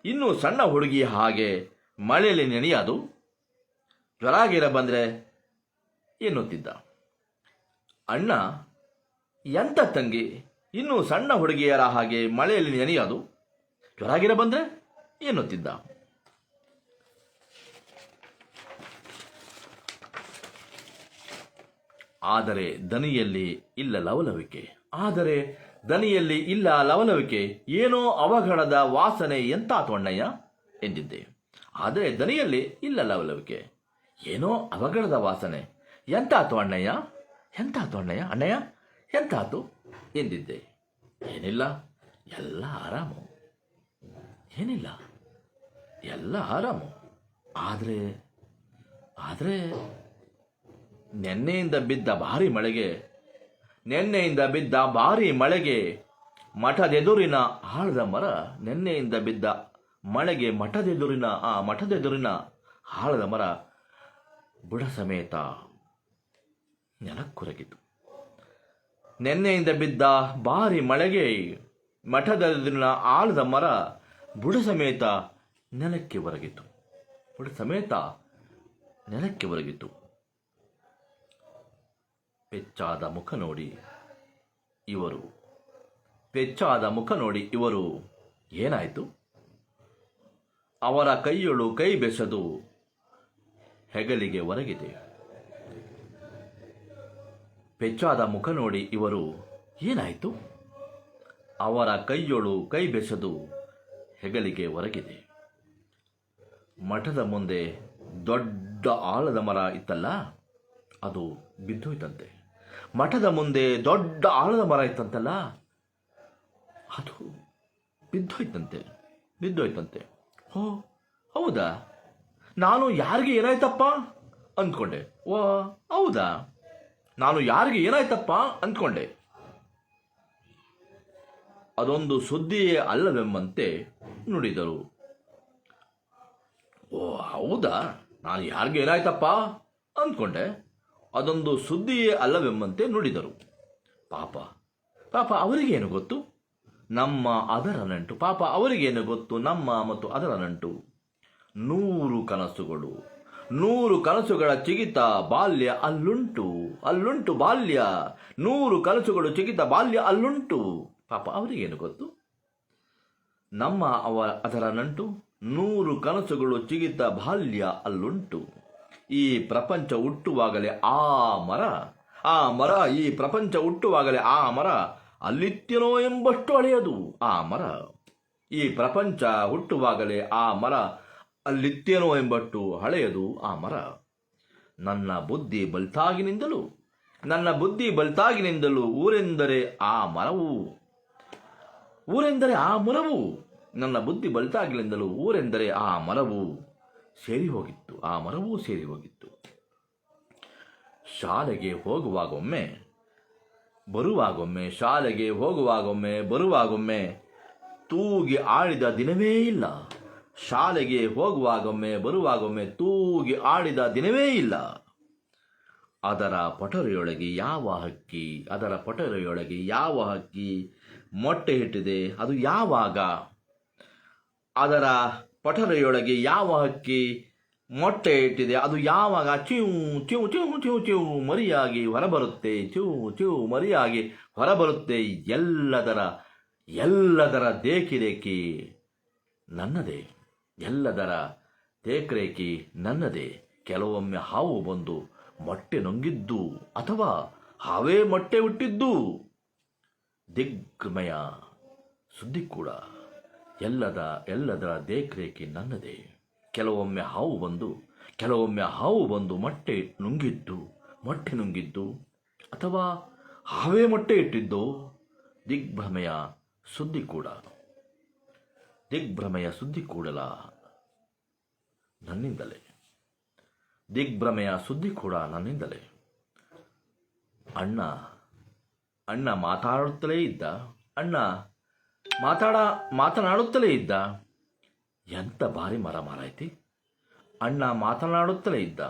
ಇನ್ನೂ ಸಣ್ಣ ಹುಡುಗಿ ಹಾಗೆ ಮಳೆಯಲ್ಲಿ ನೆನೆಯೋದು? ಜ್ವರ ಬಂದರೆ ಎನ್ನುತ್ತಿದ್ದ. ಅಣ್ಣ, ಎಂತ ತಂಗಿ, ಇನ್ನೂ ಸಣ್ಣ ಹುಡುಗಿಯರ ಹಾಗೆ ಮಳೆಯಲ್ಲಿ ನೆನೆಯೋದು? ಜ್ವರ ಬಂದರೆ ಎನ್ನುತ್ತಿದ್ದ. ಆದರೆ ದನಿಯಲ್ಲಿ ಇಲ್ಲ ಲವಲವಿಕೆ, ಏನೋ ಅವಘಡದ ವಾಸನೆ ಎಂತಾತು ಅಣ್ಣಯ್ಯ ಎಂದಿದ್ದೆ. ಆದರೆ ದನಿಯಲ್ಲಿ ಇಲ್ಲ ಲವಲವಿಕೆ, ಏನೋ ಅವಘಡದ ವಾಸನೆ ಎಂತಾತು ಅಣ್ಣಯ್ಯ ಅಣ್ಣಯ್ಯ ಎಂತಾತು ಎಂದಿದ್ದೆ. ಏನಿಲ್ಲ, ಎಲ್ಲ ಆರಾಮು. ಆದರೆ ನೆನ್ನೆಯಿಂದ ಬಿದ್ದ ಭಾರಿ ಮಳೆಗೆ ಮಠದೆದುರಿನ ಆಲದ ಮರ, ಮಠದೆದುರಿನ ಆಲದ ಮರ ಬುಡ ಸಮೇತ ನೆಲಕ್ಕೊರಗಿತು. ನೆನ್ನೆಯಿಂದ ಬಿದ್ದ ಭಾರಿ ಮಳೆಗೆ ಮಠದೆದುರಿನ ಆಲದ ಮರ ಬುಡ ಸಮೇತ ನೆಲಕ್ಕೆ ಒರಗಿತು. ಪೆಚ್ಚಾದ ಮುಖ ನೋಡಿ ಇವರು ಏನಾಯಿತು? ಅವರ ಕೈಯೊಳು ಕೈ ಬೆಸೆದು ಹೆಗಲಿಗೆ ಒರಗಿದೆ. ಪೆಚ್ಚಾದ ಮುಖ ನೋಡಿ ಇವರು ಏನಾಯಿತು? ಅವರ ಕೈಯೊಳು ಕೈ ಬೆಸೆದು ಹೆಗಲಿಗೆ ಒರಗಿದೆ. ಮಠದ ಮುಂದೆ ದೊಡ್ಡ ಆಲದ ಮರ ಇತ್ತಲ್ಲ, ಅದು ಬಿದ್ದೋಯ್ತಂತೆ. ಮಠದ ಮುಂದೆ ದೊಡ್ಡ ಆಲದ ಮರ ಇತ್ತಂತಲ್ಲ, ಅದು ಬಿದ್ದೋಯ್ತಂತೆ. ಓ ಹೌದಾ? ನಾನು ಯಾರಿಗೆ ಏನಾಯ್ತಪ್ಪ ಅಂದ್ಕೊಂಡೆ. ಅದೊಂದು ಸುದ್ದಿಯೇ ಅಲ್ಲವೆಂಬಂತೆ ನುಡಿದರು. ಓ ಹೌದಾ, ನಾನು ಯಾರಿಗೆ ಏನಾಯ್ತಪ್ಪ ಅಂದ್ಕೊಂಡೆ, ಅದೊಂದು ಸುದ್ದಿಯೇ ಅಲ್ಲವೆಂಬಂತೆ ನುಡಿದರು. ಪಾಪ ಅವರಿಗೇನು ಗೊತ್ತು ನಮ್ಮ ಅದರ ನಂಟು. ನಮ್ಮ ಮತ್ತು ಅದರ ನಂಟು. 100 ಕನಸುಗಳ ಚಿಗಿತ ಬಾಲ್ಯ ಅಲ್ಲುಂಟು ಬಾಲ್ಯ. 100 ಕನಸುಗಳು ಚಿಗಿತ ಬಾಲ್ಯ ಅಲ್ಲುಂಟು. ಪಾಪ ಅವರಿಗೇನು ಗೊತ್ತು ನಮ್ಮ ಅದರ ನಂಟು. 100 ಕನಸುಗಳು ಚಿಗಿತ ಬಾಲ್ಯ ಅಲ್ಲುಂಟು. ಈ ಪ್ರಪಂಚ ಹುಟ್ಟುವಾಗಲೇ ಆ ಮರ ಅಲ್ಲಿತ್ಯನೋ ಎಂಬಷ್ಟು ಹಳೆಯದು. ಈ ಪ್ರಪಂಚ ಹುಟ್ಟುವಾಗಲೇ ಆ ಮರ ಅಲ್ಲಿತ್ಯನೋ ಎಂಬಷ್ಟು ಹಳೆಯದು ಆ ಮರ. ನನ್ನ ಬುದ್ಧಿ ಬಲ್ತಾಗಿನಿಂದಲೂ ಊರೆಂದರೆ ಆ ಮರವು. ನನ್ನ ಬುದ್ಧಿ ಬಲ್ತಾಗಿನಿಂದಲೂ ಊರೆಂದರೆ ಆ ಮರವು ಸೇರಿ ಹೋಗಿತ್ತು. ಶಾಲೆಗೆ ಹೋಗುವಾಗೊಮ್ಮೆ ಬರುವಾಗೊಮ್ಮೆ ತೂಗಿ ಆಡಿದ ದಿನವೇ ಇಲ್ಲ. ಅದರ ಪಟರೆಯೊಳಗೆ ಯಾವ ಹಕ್ಕಿ ಮೊಟ್ಟೆ ಇಟ್ಟಿದೆ ಅದು ಯಾವಾಗ? ಚಿವ್ ಮರಿಯಾಗಿ ಹೊರಬರುತ್ತೆ. ಎಲ್ಲದರ ದೇಕಿರೇಖಿ ನನ್ನದೇ. ಕೆಲವೊಮ್ಮೆ ಹಾವು ಬಂದು ಮೊಟ್ಟೆ ನುಂಗಿದ್ದು ಅಥವಾ ಹಾವೇ ಮೊಟ್ಟೆ ಹುಟ್ಟಿದ್ದು ದಿಗ್ಭ್ರಮೆಯ ಸುದ್ದಿ ಕೂಡ. ಎಲ್ಲದರ ದೇಖರೇಖೆ ನನ್ನದೇ. ಕೆಲವೊಮ್ಮೆ ಹಾವು ಬಂದು ಮೊಟ್ಟೆ ನುಂಗಿದ್ದು ಅಥವಾ ಹಾವೇ ಮೊಟ್ಟೆ ಇಟ್ಟಿದ್ದು ದಿಗ್ಭ್ರಮೆಯ ಸುದ್ದಿ ಕೂಡ ನನ್ನಿಂದಲೇ. ಅಣ್ಣ ಮಾತನಾಡುತ್ತಲೇ ಇದ್ದ. ಎಂತ ಭಾರಿ ಮರ ಮಾರಾಯ್ತಿ. ಅಣ್ಣ ಮಾತನಾಡುತ್ತಲೇ ಇದ್ದ.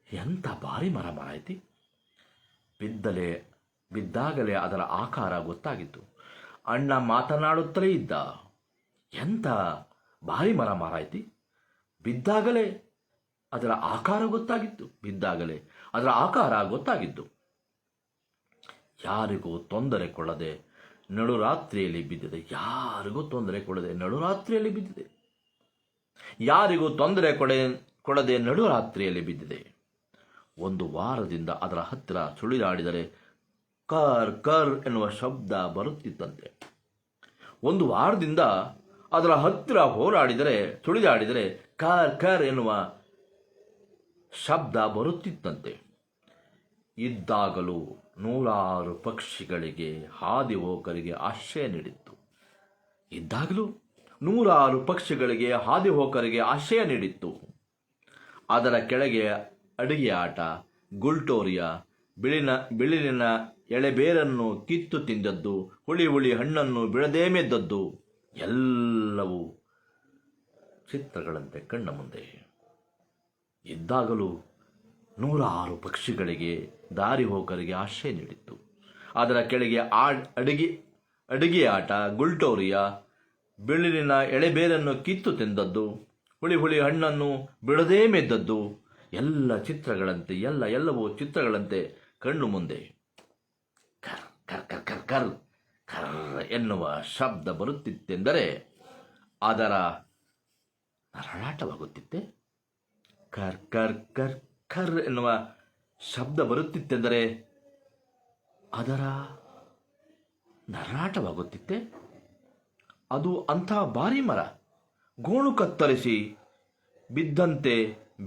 ಎಂಥ ಭಾರಿ ಮರ ಮಾರಾಯ್ತಿ. ಬಿದ್ದಾಗಲೇ ಅದರ ಆಕಾರ ಗೊತ್ತಾಗಿತ್ತು. ಅಣ್ಣ ಮಾತನಾಡುತ್ತಲೇ ಇದ್ದ. ಎಂಥ ಭಾರಿ ಮರ ಮಾರಾಯ್ತಿ. ಬಿದ್ದಾಗಲೇ ಅದರ ಆಕಾರ ಗೊತ್ತಾಗಿತ್ತು. ಯಾರಿಗೂ ತೊಂದರೆ ಕೊಡದೆ ನಡುರಾತ್ರಿಯಲ್ಲಿ ಬಿದ್ದಿದೆ. ಒಂದು ವಾರದಿಂದ ಅದರ ಹತ್ತಿರ ಸುಳಿದಾಡಿದರೆ ಕರ್ ಕರ್ ಎನ್ನುವ ಶಬ್ದ ಬರುತ್ತಿತ್ತಂತೆ. ಸುಳಿದಾಡಿದರೆ ಕರ್ ಕರ್ ಎನ್ನುವ ಶಬ್ದ ಬರುತ್ತಿತ್ತಂತೆ. ಇದ್ದಾಗಲೂ ನೂರಾರು ಪಕ್ಷಿಗಳಿಗೆ ಹಾದಿ ಹೋಕರಿಗೆ ಆಶ್ರಯ ನೀಡಿತ್ತು. ಅದರ ಕೆಳಗೆ ಅಡಿಗೆ ಆಟ, ಗುಲ್ಟೋರಿಯ, ಬಿಳಿಲಿನ ಎಳೆಬೇರನ್ನು ಕಿತ್ತು ತಿಂದದ್ದು, ಹುಳಿ ಹಣ್ಣನ್ನು ಬಿಡದೇ ಮೆದ್ದದ್ದು ಎಲ್ಲವೂ ಚಿತ್ರಗಳಂತೆ ಕಣ್ಣ ಮುಂದೆ. ಇದ್ದಾಗಲೂ ನೂರಾರು ಪಕ್ಷಿಗಳಿಗೆ, ದಾರಿ ಹೋಕರಿಗೆ ಆಶ್ರಯ ನೀಡಿತ್ತು. ಅದರ ಕೆಳಗೆ ಅಡಿಗೆ ಆಟ, ಗುಲ್ಟೋರಿಯ, ಬಿಳಿಲಿನ ಎಳೆಬೇರನ್ನು ಕಿತ್ತು ತಿಂದದ್ದು, ಹುಳಿ ಹಣ್ಣನ್ನು ಬಿಡದೇ ಮೆದ್ದದ್ದು ಎಲ್ಲವೂ ಚಿತ್ರಗಳಂತೆ ಕಣ್ಣು ಮುಂದೆ. ಕರ್ ಕರ್ ಕರ್ ಕರ್ ಕರ್ ಕರ್ ಎನ್ನುವ ಶಬ್ದ ಬರುತ್ತಿತ್ತೆಂದರೆ ಅದರ ನರಳಾಟವಾಗುತ್ತಿತ್ತೆ. ಕರ್ ಕರ್ ಕರ್ ಕರ್ ಎನ್ನುವ ಶಬ್ದ ಬರುತ್ತಿತ್ತೆಂದರೆ ಅದರ ನರಳಾಟವಾಗುತ್ತಿತ್ತೆ. ಅದು ಅಂಥ ಭಾರಿ ಮರ. ಗೋಣು ಕತ್ತರಿಸಿ ಬಿದ್ದಂತೆ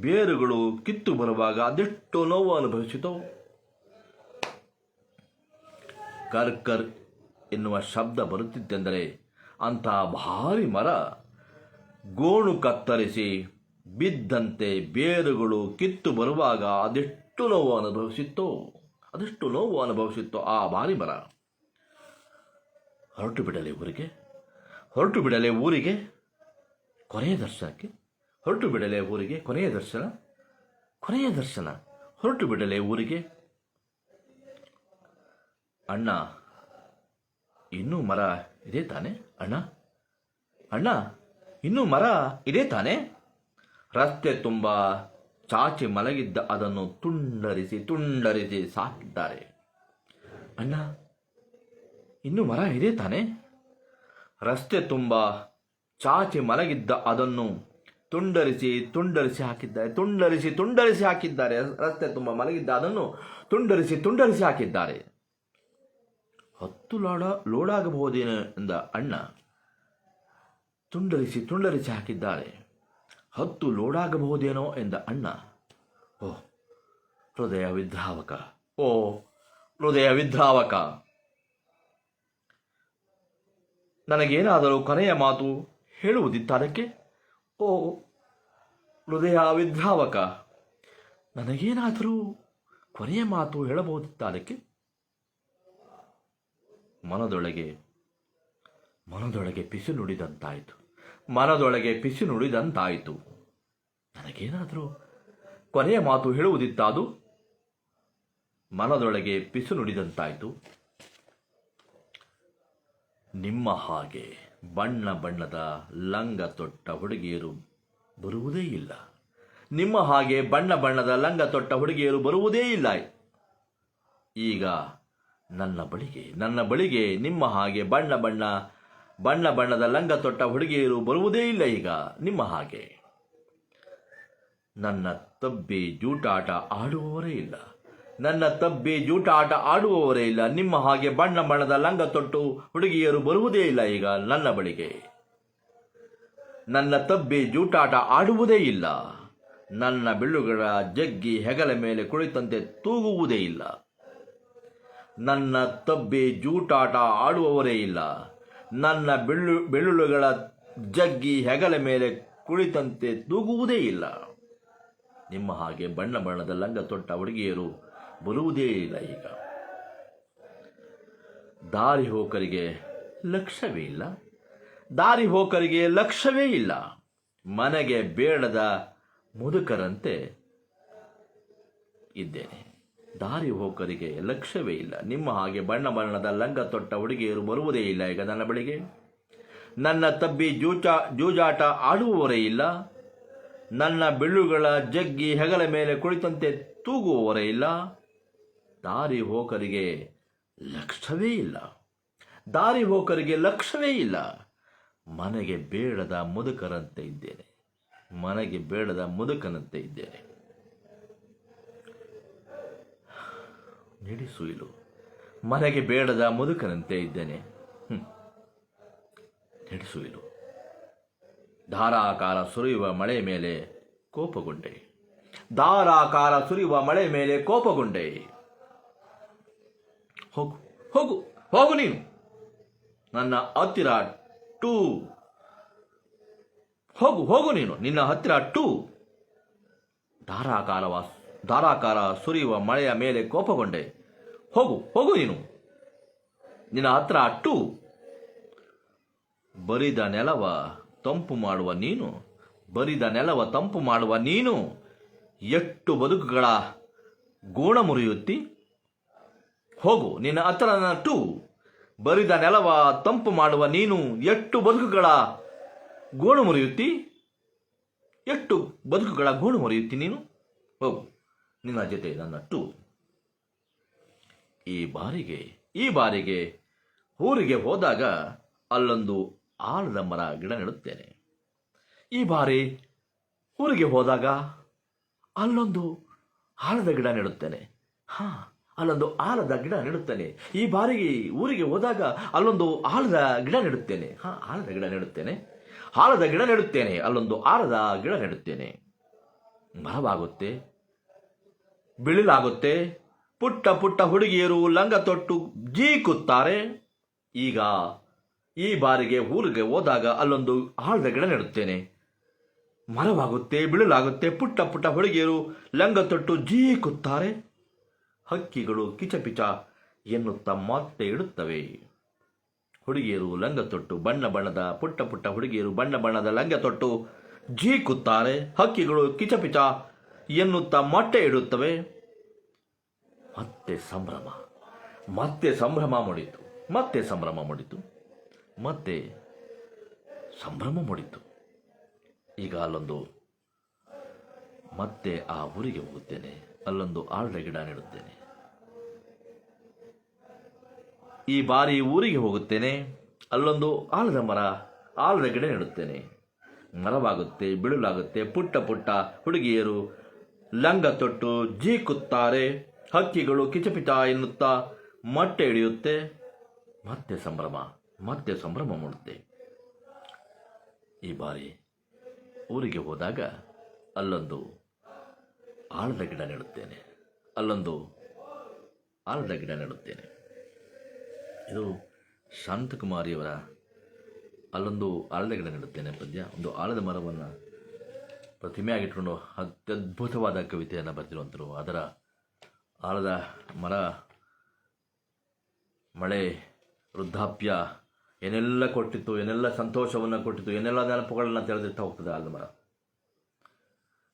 ಬೇರುಗಳು ಕಿತ್ತು ಬರುವಾಗ ಅದೆಷ್ಟು ನೋವು ಅನುಭವಿಸಿತೋ. ಕರ್ ಕರ್ ಎನ್ನುವ ಶಬ್ದ ಬರುತ್ತಿತ್ತೆಂದರೆ ಅಂಥ ಭಾರಿ ಮರ ಗೋಣು ಕತ್ತರಿಸಿ ಬಿದ್ದಂತೆ ಬೇರುಗಳು ಕಿತ್ತು ಬರುವಾಗ ಅದೆಷ್ಟು ನೋವು ಅನುಭವಿಸಿತ್ತೋ ಆ ಭಾರಿ ಮರ. ಹೊರಟು ಬಿಡಲೆ ಊರಿಗೆ ಕೊನೆಯ ದರ್ಶನಕ್ಕೆ. ಹೊರಟು ಬಿಡಲೆ ಊರಿಗೆ. ಅಣ್ಣ, ಇನ್ನೂ ಮರ ಇದೆ ತಾನೆ? ಇನ್ನೂ ಮರ ಇದೆ ತಾನೆ? ರಸ್ತೆ ತುಂಬ ಚಾಚಿ ಮಲಗಿದ್ದ ಅದನ್ನು ತುಂಡರಿಸಿ ಸಾಕಿದ್ದಾರೆ. ಅಣ್ಣ, ಇನ್ನೂ ಮರ ಇದೆ ತಾನೆ? ರಸ್ತೆ ತುಂಬ ಚಾಚಿ ಮಲಗಿದ್ದ ಅದನ್ನು ತುಂಡರಿಸಿ ಹಾಕಿದ್ದಾರೆ. ರಸ್ತೆ ತುಂಬ ಮಲಗಿದ್ದ ಅದನ್ನು ತುಂಡರಿಸಿ ಹಾಕಿದ್ದಾರೆ. 10 ಲೋಡಾಗಬಹುದೇನೋ ಎಂದ ಅಣ್ಣ. ತುಂಡರಿಸಿ ಹಾಕಿದ್ದಾರೆ. 10 ಲೋಡಾಗಬಹುದೇನೋ ಎಂದ ಅಣ್ಣ. ಓ ಹೃದಯ ವಿದ್ರಾವಕ. ನನಗೇನಾದರೂ ಕೊನೆಯ ಮಾತು ಹೇಳುವುದಿತ್ತದಕ್ಕೆ? ಓ ಹೃದಯ ವಿದ್ರಾವಕ, ನನಗೇನಾದರೂ ಕೊನೆಯ ಮಾತು ಹೇಳಬಹುದಿತ್ತದಕ್ಕೆ? ಮನದೊಳಗೆ ಪಿಸು ನುಡಿದಂತಾಯಿತು. ನನಗೇನಾದರೂ ಕೊನೆಯ ಮಾತು ಹೇಳುವುದಿತ್ತಾದು? ಮನದೊಳಗೆ ಪಿಸು ನುಡಿದಂತಾಯಿತು. ನಿಮ್ಮ ಹಾಗೆ ಬಣ್ಣದ ಲಂಗ ತೊಟ್ಟ ಹುಡುಗಿಯರು ಬರುವುದೇ ಇಲ್ಲ. ಈಗ ನನ್ನ ಬಳಿಗೆ ನಿಮ್ಮ ಹಾಗೆ ಬಣ್ಣದ ಲಂಗ ತೊಟ್ಟ ಹುಡುಗಿಯರು ಬರುವುದೇ ಇಲ್ಲ. ಈಗ ನಿಮ್ಮ ಹಾಗೆ ನನ್ನ ತಬ್ಬಿ ಜೂಟಾಟ ಆಡುವವರೇ ಇಲ್ಲ. ನಿಮ್ಮ ಹಾಗೆ ಬಣ್ಣದ ಲಂಗ ತೊಟ್ಟು ಹುಡುಗಿಯರು ಬರುವುದೇ ಇಲ್ಲ. ಈಗ ನನ್ನ ಬಳಿಗೆ ನನ್ನ ತಬ್ಬಿ ಜೂಟಾಟ ಆಡುವುದೇ ಇಲ್ಲ. ನನ್ನ ಬೆಳ್ಳುಗಳ ಜಗ್ಗಿ ಹೆಗಲ ಮೇಲೆ ಕುಳಿತಂತೆ ತೂಗುವುದೇ ಇಲ್ಲ. ನನ್ನ ತಬ್ಬಿ ಜೂಟಾಟ ಆಡುವವರೇ ಇಲ್ಲ. ನನ್ನ ಬೆಳ್ಳುಗಳ ಜಗ್ಗಿ ಹೆಗಲ ಮೇಲೆ ಕುಳಿತಂತೆ ತೂಗುವುದೇ ಇಲ್ಲ. ನಿಮ್ಮ ಹಾಗೆ ಬಣ್ಣದ ಲಂಗ ತೊಟ್ಟ ಹುಡುಗಿಯರು ಬರುವುದೇ ಇಲ್ಲ. ಈಗ ದಾರಿ ಹೋಕರಿಗೆ ಲಕ್ಷ್ಯವೇ ಇಲ್ಲ. ಮನೆಗೆ ಬೇಡದ ಮುದುಕರಂತೆ ಇದ್ದೇನೆ. ದಾರಿ ಹೋಕರಿಗೆ ಲಕ್ಷ್ಯವೇ ಇಲ್ಲ. ನಿಮ್ಮ ಹಾಗೆ ಬಣ್ಣ ಬಣ್ಣದ ಲಂಗ ತೊಟ್ಟ ಹುಡುಗಿಯರು ಬರುವುದೇ ಇಲ್ಲ ಈಗ ನನ್ನ ಬಳಿಗೆ. ನನ್ನ ತಬ್ಬಿ ಜೂಜಾಟ ಆಡುವವರೇ ಇಲ್ಲ. ನನ್ನ ಬೆಳ್ಳುಗಳ ಜಗ್ಗಿ ಹೆಗಲ ಮೇಲೆ ಕುಳಿತಂತೆ ತೂಗುವವರೇ ಇಲ್ಲ. ದಾರಿ ಹೋಕರಿಗೆ ಲಕ್ಷ್ಯವೇ ಇಲ್ಲ. ದಾರಿ ಹೋಕರಿಗೆ ಲಕ್ಷ್ಯವೇ ಇಲ್ಲ. ಮನೆಗೆ ಬೇಡದ ಮುದುಕರಂತೆ ಇದ್ದೇನೆ. ಮನೆಗೆ ಬೇಡದ ಮುದುಕನಂತೆ ಇದ್ದೇನೆ. ನಿಡಿಸುಯಿಲು ಮನೆಗೆ ಬೇಡದ ಮುದುಕನಂತೆ ಇದ್ದೇನೆ. ನಿಡಿಸುಯಿಲು ಧಾರಾಕಾರ ಸುರಿಯುವ ಮಳೆ ಮೇಲೆ ಕೋಪಗೊಂಡೆ. ಧಾರಾಕಾರ ಸುರಿಯುವ ಮಳೆ ಮೇಲೆ ಕೋಪಗೊಂಡೆ. ಹೋಗು ಹೋಗು ಹೋಗು ನೀನು ನನ್ನ ಹತ್ತಿರ ಟೂ. ಹೋಗು ಹೋಗು ನೀನು ನಿನ್ನ ಹತ್ತಿರ ಟೂ. ಧಾರಾಕಾರ ಸುರಿಯುವ ಮಳೆಯ ಮೇಲೆ ಕೋಪಗೊಂಡೆ. ಹೋಗು ಹೋಗು ನೀನು ನಿನ್ನ ಹತ್ರ ಟೂ. ಬರಿದ ನೆಲವ ತಂಪು ಮಾಡುವ ನೀನು, ಬರಿದ ನೆಲವ ತಂಪು ಮಾಡುವ ನೀನು ಎಷ್ಟು ಬದುಕುಗಳ ಗೋಣ ಮುರಿಯುತ್ತಿ. ಹೋಗು ನಿನ್ನ ಹತ್ರ ಟೂ. ಬರಿದ ನೆಲವ ತಂಪು ಮಾಡುವ ನೀನು ಎಷ್ಟು ಬದುಕುಗಳ ಗೋಣು ಮುರಿಯುತ್ತಿ. ಎಷ್ಟು ಬದುಕುಗಳ ಗೋಣು ಮುರಿಯುತ್ತಿ ನೀನು. ಹೋಗು ನಿನ್ನ ಜೊತೆ ನನ್ನ ಟೂ. ಈ ಬಾರಿಗೆ ಊರಿಗೆ ಹೋದಾಗ ಅಲ್ಲೊಂದು ಆಲದ ಮರ ಗಿಡ ನೆಡುತ್ತೇನೆ. ಈ ಬಾರಿ ಊರಿಗೆ ಹೋದಾಗ ಅಲ್ಲೊಂದು ಆಲದ ಗಿಡ ನೆಡುತ್ತೇನೆ. ಅಲ್ಲೊಂದು ಆಲದ ಗಿಡ ನೆಡುತ್ತೇನೆ. ಈ ಬಾರಿಗೆ ಊರಿಗೆ ಹೋದಾಗ ಅಲ್ಲೊಂದು ಆಲದ ಗಿಡ ನೆಡುತ್ತೇನೆ. ಆಲದ ಗಿಡ ನೆಡುತ್ತೇನೆ. ಆಲದ ಗಿಡ ನೆಡುತ್ತೇನೆ. ಅಲ್ಲೊಂದು ಆಲದ ಗಿಡ ನೆಡುತ್ತೇನೆ. ಮರವಾಗುತ್ತೆ, ಬಿಳಿಲಾಗುತ್ತೆ. ಪುಟ್ಟ ಪುಟ್ಟ ಹುಡುಗಿಯರು ಲಂಗ ತೊಟ್ಟು ಜೀಕುತ್ತಾರೆ. ಈಗ ಈ ಬಾರಿಗೆ ಊರಿಗೆ ಹೋದಾಗ ಅಲ್ಲೊಂದು ಆಲದ ಗಿಡ ನೆಡುತ್ತೇನೆ. ಮರವಾಗುತ್ತೆ, ಬಿಳಿಲಾಗುತ್ತೆ. ಪುಟ್ಟ ಪುಟ್ಟ ಹುಡುಗಿಯರು ಲಂಗ ತೊಟ್ಟು ಜೀಕುತ್ತಾರೆ. ಹಕ್ಕಿಗಳು ಕಿಚಪಿಚ ಎನ್ನುತ್ತಾ ಮತ್ತೆ ಇಡುತ್ತವೆ. ಹುಡುಗಿಯರು ಲಂಗ ತೊಟ್ಟು ಬಣ್ಣ ಬಣ್ಣದ ಪುಟ್ಟ ಪುಟ್ಟ ಹುಡುಗಿಯರು ಬಣ್ಣ ಬಣ್ಣದ ಲಂಗ ತೊಟ್ಟು ಜೀಕುತ್ತಾರೆ. ಹಕ್ಕಿಗಳು ಕಿಚಪಿಚ ಎನ್ನುತ್ತಾ ಮೊಟ್ಟೆ ಇಡುತ್ತವೆ. ಮತ್ತೆ ಸಂಭ್ರಮ, ಮತ್ತೆ ಸಂಭ್ರಮ ಮೂಡಿತು. ಮತ್ತೆ ಸಂಭ್ರಮ ಮೂಡಿತು. ಮತ್ತೆ ಸಂಭ್ರಮ ಮೂಡಿತು. ಈಗ ಅಲ್ಲೊಂದು ಮತ್ತೆ ಆ ಊರಿಗೆ ಹೋಗುತ್ತೇನೆ. ಅಲ್ಲೊಂದು ಆಲದ ಗಿಡ ನೆಡುತ್ತೇನೆ. ಈ ಬಾರಿ ಊರಿಗೆ ಹೋಗುತ್ತೇನೆ. ಅಲ್ಲೊಂದು ಆಲದ ಗಿಡ ನೆಡುತ್ತೇನೆ. ಮರವಾಗುತ್ತೆ, ಬಿಳುಲಾಗುತ್ತೆ. ಪುಟ್ಟ ಪುಟ್ಟ ಹುಡುಗಿಯರು ಲಂಗ ತೊಟ್ಟು ಜೀಕುತ್ತಾರೆ. ಹಕ್ಕಿಗಳು ಕಿಚಪಿಚ ಎನ್ನುತ್ತಾ ಮೊಟ್ಟೆ ಹಿಡಿಯುತ್ತೆ. ಮತ್ತೆ ಸಂಭ್ರಮ ಮೂಡುತ್ತೆ. ಈ ಬಾರಿ ಊರಿಗೆ ಹೋದಾಗ ಅಲ್ಲೊಂದು ಆಲದ ಗಿಡ ನೆಡುತ್ತೇನೆ. ಅಲ್ಲೊಂದು ಆಲದ ಗಿಡ ನೆಡುತ್ತೇನೆ. ಇದು ಶಾಂತಕುಮಾರಿಯವರ ಅಲ್ಲೊಂದು ಆಲದ ಗಿಡ ನೆಡುತ್ತೇನೆ ಪದ್ಯ. ಒಂದು ಆಲದ ಮರವನ್ನು ಪ್ರತಿಮೆಯಾಗಿಟ್ಕೊಂಡು ಅತ್ಯದ್ಭುತವಾದ ಕವಿತೆಯನ್ನು ಬರೆದಿರುವಂಥರು. ಅದರ ಆಲದ ಮರ, ಮಳೆ, ವೃದ್ಧಾಪ್ಯ ಏನೆಲ್ಲ ಕೊಟ್ಟಿತ್ತು, ಏನೆಲ್ಲ ಸಂತೋಷವನ್ನು ಕೊಟ್ಟಿತ್ತು, ಏನೆಲ್ಲ ನೆನಪುಗಳನ್ನು ತೆರೆದಿರ್ತಾ ಹೋಗ್ತದೆ ಆಲದ ಮರ.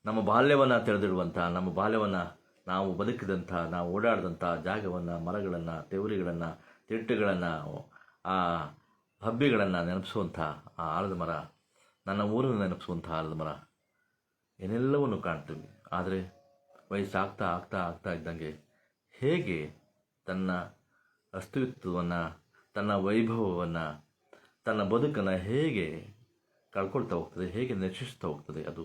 ನಮ್ಮ ಬಾಲ್ಯವನ್ನು ತೆರೆದಿಡುವಂಥ, ನಮ್ಮ ಬಾಲ್ಯವನ್ನು ನಾವು ಬದುಕಿದಂಥ, ನಾವು ಓಡಾಡಿದಂಥ ಜಾಗವನ್ನು, ಮರಗಳನ್ನು, ತೆವರಿಗಳನ್ನು, ತಿಟ್ಟುಗಳನ್ನು, ಆ ಹಬ್ಬಿಗಳನ್ನು ನೆನಪಿಸುವಂಥ ಆ ಆಲದ ಮರ, ನನ್ನ ಊರನ್ನು ನೆನಪಿಸುವಂಥ ಆಲದ ಮರ, ಏನೆಲ್ಲವನ್ನು ಕಾಣ್ತೀವಿ. ಆದರೆ ವಯಸ್ಸಾಗ್ತಾ ಆಗ್ತಾ ಆಗ್ತಾ ಇದ್ದಂಗೆ ಹೇಗೆ ತನ್ನ ಅಸ್ತಿತ್ವವನ್ನು, ತನ್ನ ವೈಭವವನ್ನು, ತನ್ನ ಬದುಕನ್ನು ಹೇಗೆ ಕಳ್ಕೊಳ್ತಾ ಹೋಗ್ತದೆ, ಹೇಗೆ ನಶಿಸ್ತಾ ಹೋಗ್ತದೆ. ಅದು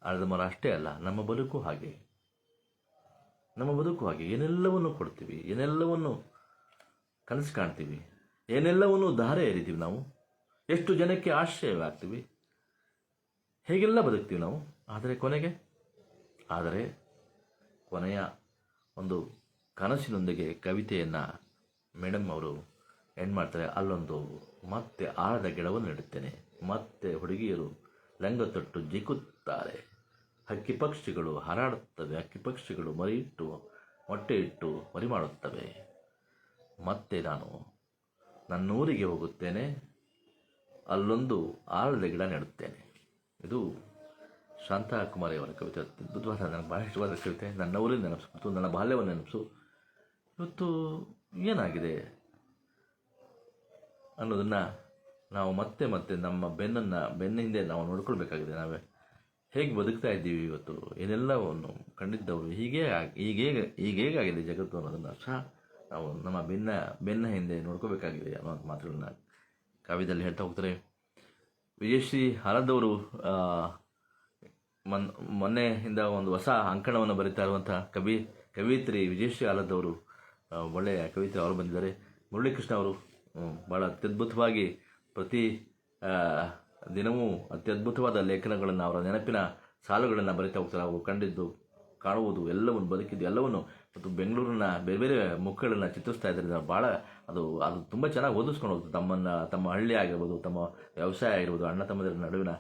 ಆಲದ ಮರ ಅಷ್ಟೇ ಅಲ್ಲ, ನಮ್ಮ ಬದುಕು ಹಾಗೆ. ಏನೆಲ್ಲವನ್ನು ಕೊಡ್ತೀವಿ, ಏನೆಲ್ಲವನ್ನು ಕನಸು ಕಾಣ್ತೀವಿ, ಏನೆಲ್ಲವನ್ನು ದಾರೆ ಎರಿತೀವಿ ನಾವು. ಎಷ್ಟು ಜನಕ್ಕೆ ಆಶ್ರಯವಾಗ್ತೀವಿ, ಹೇಗೆಲ್ಲ ಬದುಕ್ತೀವಿ ನಾವು. ಆದರೆ ಕೊನೆಯ ಒಂದು ಕನಸಿನೊಂದಿಗೆ ಕವಿತೆಯನ್ನು ಮೇಡಮ್ ಅವರು ಎಂಡ್ ಮಾಡ್ತಾರೆ. ಅಲ್ಲೊಂದು ಮತ್ತೆ ಆಲದ ಗಿಡವನ್ನು ನೆಡುತ್ತೇನೆ. ಮತ್ತೆ ಹುಡುಗಿಯರು ಲಂಗ ತೊಟ್ಟು ಜಿಕ್ಕುತ್ತಾರೆ. ಹಕ್ಕಿ ಪಕ್ಷಿಗಳು ಹಾರಾಡುತ್ತವೆ. ಹಕ್ಕಿ ಪಕ್ಷಿಗಳು ಮೊಟ್ಟೆ ಇಟ್ಟು ಮರಿ ಮಾಡುತ್ತವೆ. ಮತ್ತೆ ನಾನು ನನ್ನೂರಿಗೆ ಹೋಗುತ್ತೇನೆ. ಅಲ್ಲೊಂದು ಆಲದ ಗಿಡ ನೆಡುತ್ತೇನೆ. ಇದು ಶಾಂತಾಕುಮಾರಿ ಅವರ ಕವಿತೆ ಅದ್ಭುತವಾದ, ನನಗೆ ಭಾಳ ಇಷ್ಟವಾದ ಕವಿತೆ. ನನ್ನ ಊರಿನ ನೆನಪಿಸ್ಬಿಟ್ಟು ನನ್ನ ಬಾಲ್ಯವನ್ನು ನೆನಪಿಸು. ಇವತ್ತು ಏನಾಗಿದೆ ಅನ್ನೋದನ್ನು ನಾವು ಮತ್ತೆ ಮತ್ತೆ ನಮ್ಮ ಬೆನ್ನ ಹಿಂದೆ ನಾವು ನೋಡ್ಕೊಳ್ಬೇಕಾಗಿದೆ. ನಾವೇ ಹೇಗೆ ಬದುಕ್ತಾ ಇದ್ದೀವಿ, ಇವತ್ತು ಏನೆಲ್ಲವನ್ನು ಕಂಡಿದ್ದವರು ಹೀಗೇಗಾಗಿದೆ ಜಗತ್ತು ಅನ್ನೋದನ್ನು ಸಹ ನಾವು ನಮ್ಮ ಬೆನ್ನ ಹಿಂದೆ ನೋಡ್ಕೋಬೇಕಾಗಿದೆ ಅನ್ನೋಂಥ ಮಾತುಗಳನ್ನ ಕಾವ್ಯದಲ್ಲಿ ಹೇಳ್ತಾ ಹೋಗ್ತಾರೆ. ವಿಜಯಶ್ರೀ ಆನಂದವರು ಮೊನ್ನೆಯಿಂದ ಒಂದು ಹೊಸ ಅಂಕಣವನ್ನು ಬರೀತಾ ಇರುವಂಥ ಕವಿಯತ್ರಿ ವಿಜಯಶ್ರೀ ಆನಂದವರು, ಒಳ್ಳೆಯ ಕವಿತೆ ಅವರು ಬಂದಿದ್ದಾರೆ. ಮುರಳೀಕೃಷ್ಣ ಅವರು ಭಾಳ ಅತ್ಯದ್ಭುತವಾಗಿ ಪ್ರತಿ ದಿನವೂ ಅತ್ಯದ್ಭುತವಾದ ಲೇಖನಗಳನ್ನು, ಅವರ ನೆನಪಿನ ಸಾಲುಗಳನ್ನು ಬರೀತಾ ಹೋಗ್ತಾರೆ. ಅವರು ಕಂಡಿದ್ದು ಕಾಣುವುದು ಎಲ್ಲವನ್ನು, ಬದುಕಿದ್ದು ಎಲ್ಲವನ್ನು, ಮತ್ತು ಬೆಂಗಳೂರಿನ ಬೇರೆ ಬೇರೆ ಮುಖಗಳನ್ನು ಚಿತ್ರಿಸ್ತಾ ಇದ್ದಾರೆ. ಭಾಳ ಅದು ತುಂಬ ಚೆನ್ನಾಗಿ ಓದಿಸ್ಕೊಂಡು ಹೋಗ್ತದೆ. ತಮ್ಮ ಹಳ್ಳಿ ಆಗಿರ್ಬೋದು, ತಮ್ಮ ವ್ಯವಸಾಯ ಆಗಿರ್ಬೋದು, ಅಣ್ಣ ತಮ್ಮದರ ನಡುವಿನ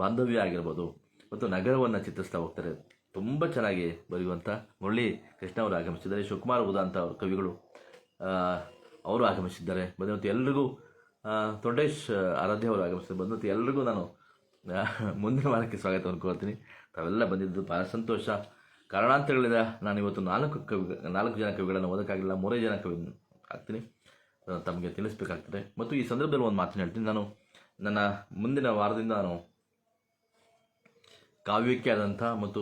ಬಾಂಧವ್ಯ ಆಗಿರ್ಬೋದು, ಮತ್ತು ನಗರವನ್ನು ಚಿತ್ರಿಸ್ತಾ ಹೋಗ್ತಾರೆ. ತುಂಬ ಚೆನ್ನಾಗಿ ಬರೆಯುವಂಥ ಮುರಳಿ ಕೃಷ್ಣ ಅವರು ಆಗಮಿಸಿದ್ದಾರೆ. ಶಿವಕುಮಾರ್ ಉದಾ ಅಂತ ಅವ್ರ ಕವಿಗಳು ಅವರು ಆಗಮಿಸಿದ್ದಾರೆ. ಬಂದಂತೆ ಎಲ್ರಿಗೂ ತೊಂಡೇಶ್ ಆರಾಧ್ಯ ಅವರು ಆಗಮಿಸಿದ್ದಾರೆ. ಬಂದಂತೆ ಎಲ್ರಿಗೂ ನಾನು ಮುಂದಿನ ವಾರಕ್ಕೆ ಸ್ವಾಗತವನ್ನು ಕೋರ್ತೀನಿ. ತಾವೆಲ್ಲ ಬಂದಿದ್ದು ಭಾಳ ಸಂತೋಷ. ಕಾರಣಾಂತರಗಳಿಂದ ನಾನು ಇವತ್ತು 4 ಜನ ಕವಿಗಳನ್ನು ಓದೋಕ್ಕಾಗಲಿಲ್ಲ, 3 ಜನ ಕವಿ ಆಗ್ತೀನಿ, ತಮಗೆ ತಿಳಿಸ್ಬೇಕಾಗ್ತದೆ. ಮತ್ತು ಈ ಸಂದರ್ಭದಲ್ಲಿ ಒಂದು ಮಾತನ್ನು ಹೇಳ್ತೀನಿ. ನಾನು ನನ್ನ ಮುಂದಿನ ವಾರದಿಂದ ನಾನು ಕಾವ್ಯಕ್ಕೆ ಆದಂಥ ಮತ್ತು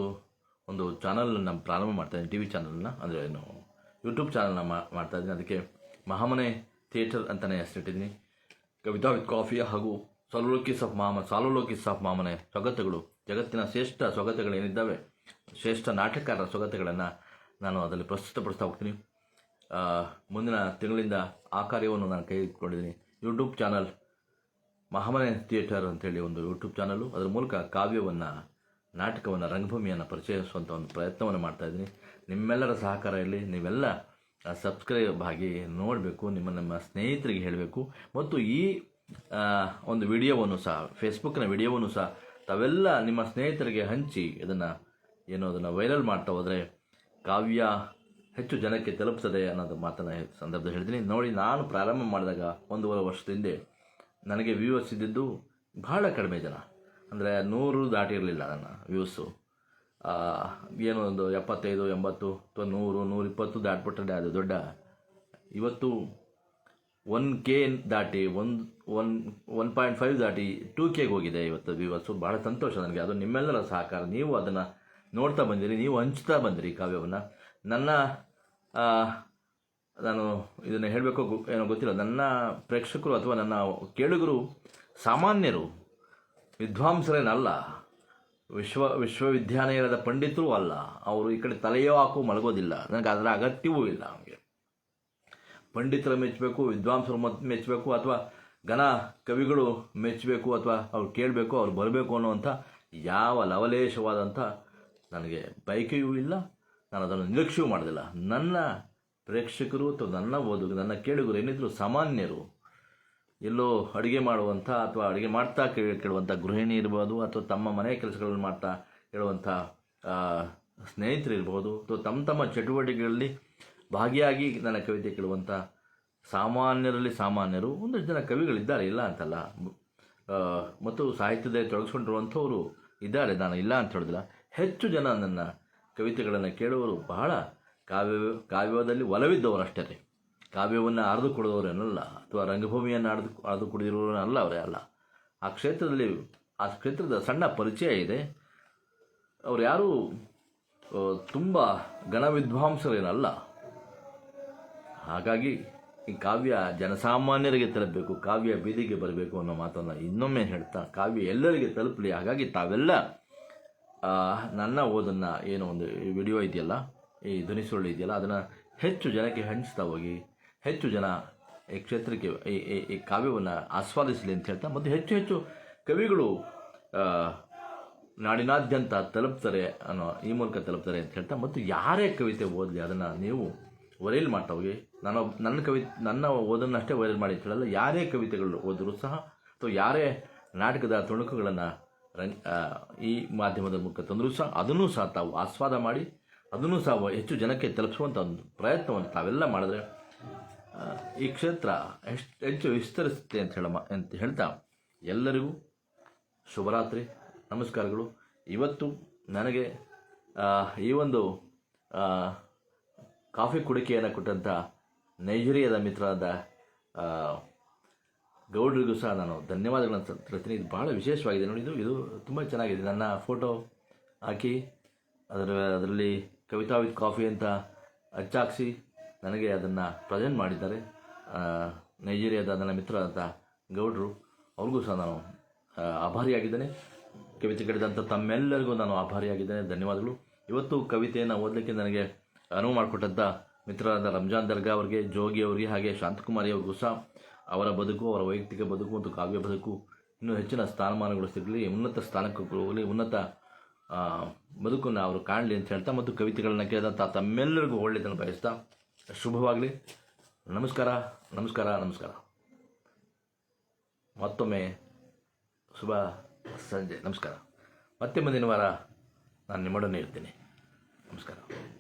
ಒಂದು ಚಾನಲನ್ನು ಪ್ರಾರಂಭ ಮಾಡ್ತಾಯಿದ್ದೀನಿ, ಟಿ ವಿ ಚಾನಲ್ನ, ಅಂದರೆ ಯೂಟ್ಯೂಬ್ ಚಾನಲ್ನ ಮಾಡ್ತಾಯಿದ್ದೀನಿ. ಅದಕ್ಕೆ ಮಹಾಮನೆ ಥಿಯೇಟರ್ ಅಂತಲೇ ಹೆಸರಿಟ್ಟಿದ್ದೀನಿ. ಕವಿತಾ ವಿತ್ ಕಾಫಿ ಹಾಗೂ ಸಾಲೋಲೋಕಿಸ್ ಆಫ್ ಮಾಮನೆ ಸ್ವಗತಗಳು, ಜಗತ್ತಿನ ಶ್ರೇಷ್ಠ ಸ್ವಗತಗಳೇನಿದ್ದಾವೆ, ಶ್ರೇಷ್ಠ ನಾಟಕಕಾರರ ಸ್ವಗತಗಳನ್ನು ನಾನು ಅದರಲ್ಲಿ ಪ್ರಸ್ತುತಪಡಿಸ್ತಾ ಹೋಗ್ತೀನಿ. ಮುಂದಿನ ತಿಂಗಳಿಂದ ಆ ಕಾರ್ಯವನ್ನು ನಾನು ಕೈಗೆತ್ತಿಕೊಂಡಿದ್ದೀನಿ. ಯೂಟ್ಯೂಬ್ ಚಾನಲ್ ಮಹಾಮನೆ ಥಿಯೇಟರ್ ಅಂತೇಳಿ ಒಂದು ಯೂಟ್ಯೂಬ್ ಚಾನಲು, ಅದರ ಮೂಲಕ ಕಾವ್ಯವನ್ನು, ನಾಟಕವನ್ನು, ರಂಗಭೂಮಿಯನ್ನು ಪರಿಚಯಿಸುವಂಥ ಒಂದು ಪ್ರಯತ್ನವನ್ನು ಮಾಡ್ತಾಯಿದ್ದೀನಿ. ನಿಮ್ಮೆಲ್ಲರ ಸಹಕಾರ ಇರಲಿ. ನೀವೆಲ್ಲ ಸಬ್ಸ್ಕ್ರೈಬ್ ಆಗಿ ನೋಡಬೇಕು, ನಮ್ಮ ಸ್ನೇಹಿತರಿಗೆ ಹೇಳಬೇಕು. ಮತ್ತು ಈ ಒಂದು ವಿಡಿಯೋವನ್ನು ಸಹ, ಫೇಸ್ಬುಕ್ನ ವಿಡಿಯೋವನ್ನು ಸಹ ತಾವೆಲ್ಲ ನಿಮ್ಮ ಸ್ನೇಹಿತರಿಗೆ ಹಂಚಿ ಅದನ್ನು ವೈರಲ್ ಮಾಡ್ತಾ ಹೋದರೆ ಕಾವ್ಯ ಹೆಚ್ಚು ಜನಕ್ಕೆ ತಲುಪ್ತದೆ ಅನ್ನೋದು ಮಾತನ್ನು ಸಂದರ್ಭದಲ್ಲಿ ಹೇಳ್ತೀನಿ. ನೋಡಿ, ನಾನು ಪ್ರಾರಂಭ ಮಾಡಿದಾಗ 1.5 ವರ್ಷದ ಹಿಂದೆ ನನಗೆ ವ್ಯೂವರ್ಸ್ ಇದ್ದಿದ್ದು ಬಹಳ ಕಡಿಮೆ ಜನ, ಅಂದರೆ 100 ದಾಟಿರಲಿಲ್ಲ ನನ್ನ ವ್ಯೂಸು. ಏನೋ ಒಂದು 75, 80 ಅಥವಾ 100, 120 ದಾಟ್ಬಿಟ್ರೆ ಅದು ದೊಡ್ಡ. ಇವತ್ತು 1K ದಾಟಿ 1.5 ದಾಟಿ 2Kಗೆ ಹೋಗಿದೆ ಇವತ್ತು ವ್ಯೂವರ್ಸು. ಭಾಳ ಸಂತೋಷ ನನಗೆ. ಅದು ನಿಮ್ಮೆಲ್ಲರ ಸಹಕಾರ. ನೀವು ಅದನ್ನು ನೋಡ್ತಾ ಬಂದಿರಿ, ನೀವು ಹಂಚ್ತಾ ಬಂದಿರಿ ಕಾವ್ಯವನ್ನು. ನಾನು ಇದನ್ನು ಹೇಳಬೇಕು ಏನೋ ಗೊತ್ತಿಲ್ಲ, ನನ್ನ ಪ್ರೇಕ್ಷಕರು ಅಥವಾ ನನ್ನ ಕೇಳುಗರು ಸಾಮಾನ್ಯರು, ವಿದ್ವಾಂಸರೇನಲ್ಲ, ವಿಶ್ವವಿದ್ಯಾನಿಲಯದ ಪಂಡಿತರು ಅಲ್ಲ. ಅವರು ಈ ಕಡೆ ತಲೆಯೋ ಹಾಕು ಮಲಗೋದಿಲ್ಲ. ನನಗೆ ಅದರ ಅಗತ್ಯವೂ ಇಲ್ಲ. ನಮಗೆ ಪಂಡಿತರು ಮೆಚ್ಚಬೇಕು, ವಿದ್ವಾಂಸರು ಮೆಚ್ಚಬೇಕು, ಅಥವಾ ಘನ ಕವಿಗಳು ಮೆಚ್ಚಬೇಕು, ಅಥವಾ ಅವ್ರು ಕೇಳಬೇಕು, ಅವ್ರು ಬರಬೇಕು ಅನ್ನುವಂಥ ಯಾವ ಲವಲೇಶವಾದಂಥ ನನಗೆ ಬಯಕೆಯೂ ಇಲ್ಲ. ನಾನು ಅದನ್ನು ನಿರೀಕ್ಷೆಯೂ ಮಾಡೋದಿಲ್ಲ. ನನ್ನ ಪ್ರೇಕ್ಷಕರು ಅಥವಾ ನನ್ನ ಕೇಳುಗರು ಏನಿದ್ರು ಸಾಮಾನ್ಯರು, ಎಲ್ಲೋ ಅಡುಗೆ ಮಾಡುವಂಥ ಅಥವಾ ಅಡುಗೆ ಮಾಡ್ತಾ ಕೇಳುವಂಥ ಗೃಹಿಣಿ ಇರ್ಬೋದು, ಅಥವಾ ತಮ್ಮ ಮನೆ ಕೆಲಸಗಳನ್ನು ಮಾಡ್ತಾ ಕೇಳುವಂಥ ಸ್ನೇಹಿತರಿರ್ಬೋದು, ಅಥವಾ ತಮ್ಮ ಚಟುವಟಿಕೆಗಳಲ್ಲಿ ಭಾಗಿಯಾಗಿ ನನ್ನ ಕವಿತೆ ಕೇಳುವಂಥ ಸಾಮಾನ್ಯರಲ್ಲಿ ಸಾಮಾನ್ಯರು ಒಂದಷ್ಟು ಜನ ಕವಿಗಳಿದ್ದಾರೆ, ಇಲ್ಲ ಅಂತಲ್ಲ. ಮತ್ತು ಸಾಹಿತ್ಯದಲ್ಲಿ ತೊಡಗಿಸ್ಕೊಂಡಿರುವಂಥವರು ಇದ್ದಾರೆ, ನಾನು ಇಲ್ಲ ಅಂತ ಹೇಳಿದಿಲ್ಲ. ಹೆಚ್ಚು ಜನ ನನ್ನ ಕವಿತೆಗಳನ್ನು ಕೇಳುವವರು ಬಹಳ ಕಾವ್ಯದಲ್ಲಿ ಒಲವಿದ್ದವರಷ್ಟೇ. ಕಾವ್ಯವನ್ನು ಅರ್ದು ಕೊಡೋರೇನಲ್ಲ, ಅಥವಾ ರಂಗಭೂಮಿಯನ್ನು ಅರ್ದು ಕುಡಿದಿರೋರಲ್ಲ, ಅವರೇ ಅಲ್ಲ. ಆ ಕ್ಷೇತ್ರದ ಸಣ್ಣ ಪರಿಚಯ ಇದೆ. ಅವ್ರು ಯಾರೂ ತುಂಬ ಘನ ವಿದ್ವಾಂಸರೇನಲ್ಲ. ಹಾಗಾಗಿ ಈ ಕಾವ್ಯ ಜನಸಾಮಾನ್ಯರಿಗೆ ತಲುಪಬೇಕು, ಕಾವ್ಯ ಬೀದಿಗೆ ಬರಬೇಕು ಅನ್ನೋ ಮಾತನ್ನು ಇನ್ನೊಮ್ಮೆ ಹೇಳ್ತಾ, ಕಾವ್ಯ ಎಲ್ಲರಿಗೆ ತಲುಪಲಿ. ಹಾಗಾಗಿ ತಾವೆಲ್ಲ ನನ್ನ ಓದನ್ನು, ಏನೋ ಒಂದು ವಿಡಿಯೋ ಇದೆಯಲ್ಲ, ಈ ಧ್ವನಿಸುರುಳಿ ಇದೆಯಲ್ಲ, ಅದನ್ನು ಹೆಚ್ಚು ಜನಕ್ಕೆ ಹಂಚ್ತಾ ಹೋಗಿ, ಹೆಚ್ಚು ಜನ ಈ ಕ್ಷೇತ್ರಕ್ಕೆ ಈ ಕಾವ್ಯವನ್ನು ಆಸ್ವಾದಿಸಲಿ ಅಂತ ಹೇಳ್ತಾ, ಮತ್ತು ಹೆಚ್ಚು ಹೆಚ್ಚು ಕವಿಗಳು ನಾಡಿನಾದ್ಯಂತ ತಲುಪ್ತಾರೆ ಈ ಮೂಲಕ ತಲುಪ್ತಾರೆ ಅಂತ ಹೇಳ್ತಾ, ಮತ್ತು ಯಾರೇ ಕವಿತೆ ಓದಲಿ ಅದನ್ನು ನೀವು ವೈರಲ್ ಮಾಡ್ತಾ ಹೋಗಿ. ನನ್ನ ಓದನ್ನು ಅಷ್ಟೇ ವೈರಲ್ ಮಾಡಿ ಅಂತ ಹೇಳಲ್ಲ, ಯಾರೇ ಕವಿತೆಗಳು ಓದಿದ್ರು ಸಹ, ಅಥವಾ ಯಾರೇ ನಾಟಕದ ತುಣುಕುಗಳನ್ನು ಈ ಮಾಧ್ಯಮದ ಮೂಲಕ ತಂದರೂ ಸಹ ಅದನ್ನೂ ಸಹ ತಾವು ಆಸ್ವಾದ ಮಾಡಿ, ಅದನ್ನೂ ಸಹ ಹೆಚ್ಚು ಜನಕ್ಕೆ ತಲುಪಿಸುವಂಥ ಒಂದು ಪ್ರಯತ್ನವನ್ನು ತಾವೆಲ್ಲ ಮಾಡಿದ್ರೆ ಈ ಕ್ಷೇತ್ರ ಹೆಚ್ಚು ವಿಸ್ತರಿಸುತ್ತೆ ಅಂತ ಹೇಳ್ತಾ, ಎಲ್ಲರಿಗೂ ಶುಭರಾತ್ರಿ, ನಮಸ್ಕಾರಗಳು. ಇವತ್ತು ನನಗೆ ಈ ಒಂದು ಆ, ಕಾಫಿ ಕುಡಿಕೆಯನ್ನು ಕೊಟ್ಟಂಥ ನೈಜೀರಿಯಾದ ಮಿತ್ರರಾದ ಆ, ಗೌಡ್ರಿಗೂ ಸಹ ನಾನು ಧನ್ಯವಾದಗಳನ್ನು ತರ್ತೀನಿ. ಇದು ಭಾಳ ವಿಶೇಷವಾಗಿದೆ ನೋಡಿ, ಇದು ತುಂಬ ಚೆನ್ನಾಗಿದೆ. ನನ್ನ ಫೋಟೋ ಹಾಕಿ ಅದರಲ್ಲಿ ಕವಿತಾ ವಿತ್ ಕಾಫಿ ಅಂತ ಅಚ್ಚಾಕ್ಸಿ ನನಗೆ ಅದನ್ನು ಪ್ರೆಸೆಂಟ್ ಮಾಡಿದ್ದಾರೆ ನೈಜೀರಿಯಾದ ನನ್ನ ಮಿತ್ರರಾದ ಗೌಡ್ರು. ಅವ್ರಿಗೂ ಸಹ ನಾನು ಆಭಾರಿಯಾಗಿದ್ದೇನೆ. ಕವಿತೆ ಕಟ್ಟಿದಂಥ ತಮ್ಮೆಲ್ಲರಿಗೂ ನಾನು ಆಭಾರಿಯಾಗಿದ್ದೇನೆ. ಧನ್ಯವಾದಗಳು. ಇವತ್ತು ಕವಿತೆಯನ್ನು ಓದಲಿಕ್ಕೆ ನನಗೆ ಅನುವು ಮಾಡಿಕೊಟ್ಟಂಥ ಮಿತ್ರರಾದ ರಂಜಾನ್ ದರ್ಗಾ ಅವರಿಗೆ, ಜೋಗಿ ಅವರಿಗೆ, ಹಾಗೆ ಶಾಂತಕುಮಾರಿ ಅವ್ರಿಗೂ ಸಹ ಅವರ ಬದುಕು, ಅವರ ವೈಯಕ್ತಿಕ ಬದುಕು ಮತ್ತು ಕಾವ್ಯ ಬದುಕು ಇನ್ನೂ ಹೆಚ್ಚಿನ ಸ್ಥಾನಮಾನಗಳು ಸಿಗಲಿ, ಉನ್ನತ ಸ್ಥಾನಕ್ಕೆ ಹೋಗಲಿ, ಉನ್ನತ ಬದುಕನ್ನು ಅವರು ಕಾಣಲಿ ಅಂತ ಹೇಳ್ತಾ, ಮತ್ತು ಕವಿತೆಗಳನ್ನ ಕೇಳಿದಂಥ ತಮ್ಮೆಲ್ಲರಿಗೂ ಒಳ್ಳೆಯದನ್ನು ಬಯಸ್ತಾ ಶುಭವಾಗಲಿ. ನಮಸ್ಕಾರ ನಮಸ್ಕಾರ ನಮಸ್ಕಾರ. ಮತ್ತೊಮ್ಮೆ ಶುಭ ಸಂಜೆ. ನಮಸ್ಕಾರ. ಮತ್ತೆ ಮುಂದಿನ ವಾರ ನಾನು ನಿಮ್ಮೊಡನೆ ಇರ್ತೀನಿ. ನಮಸ್ಕಾರ.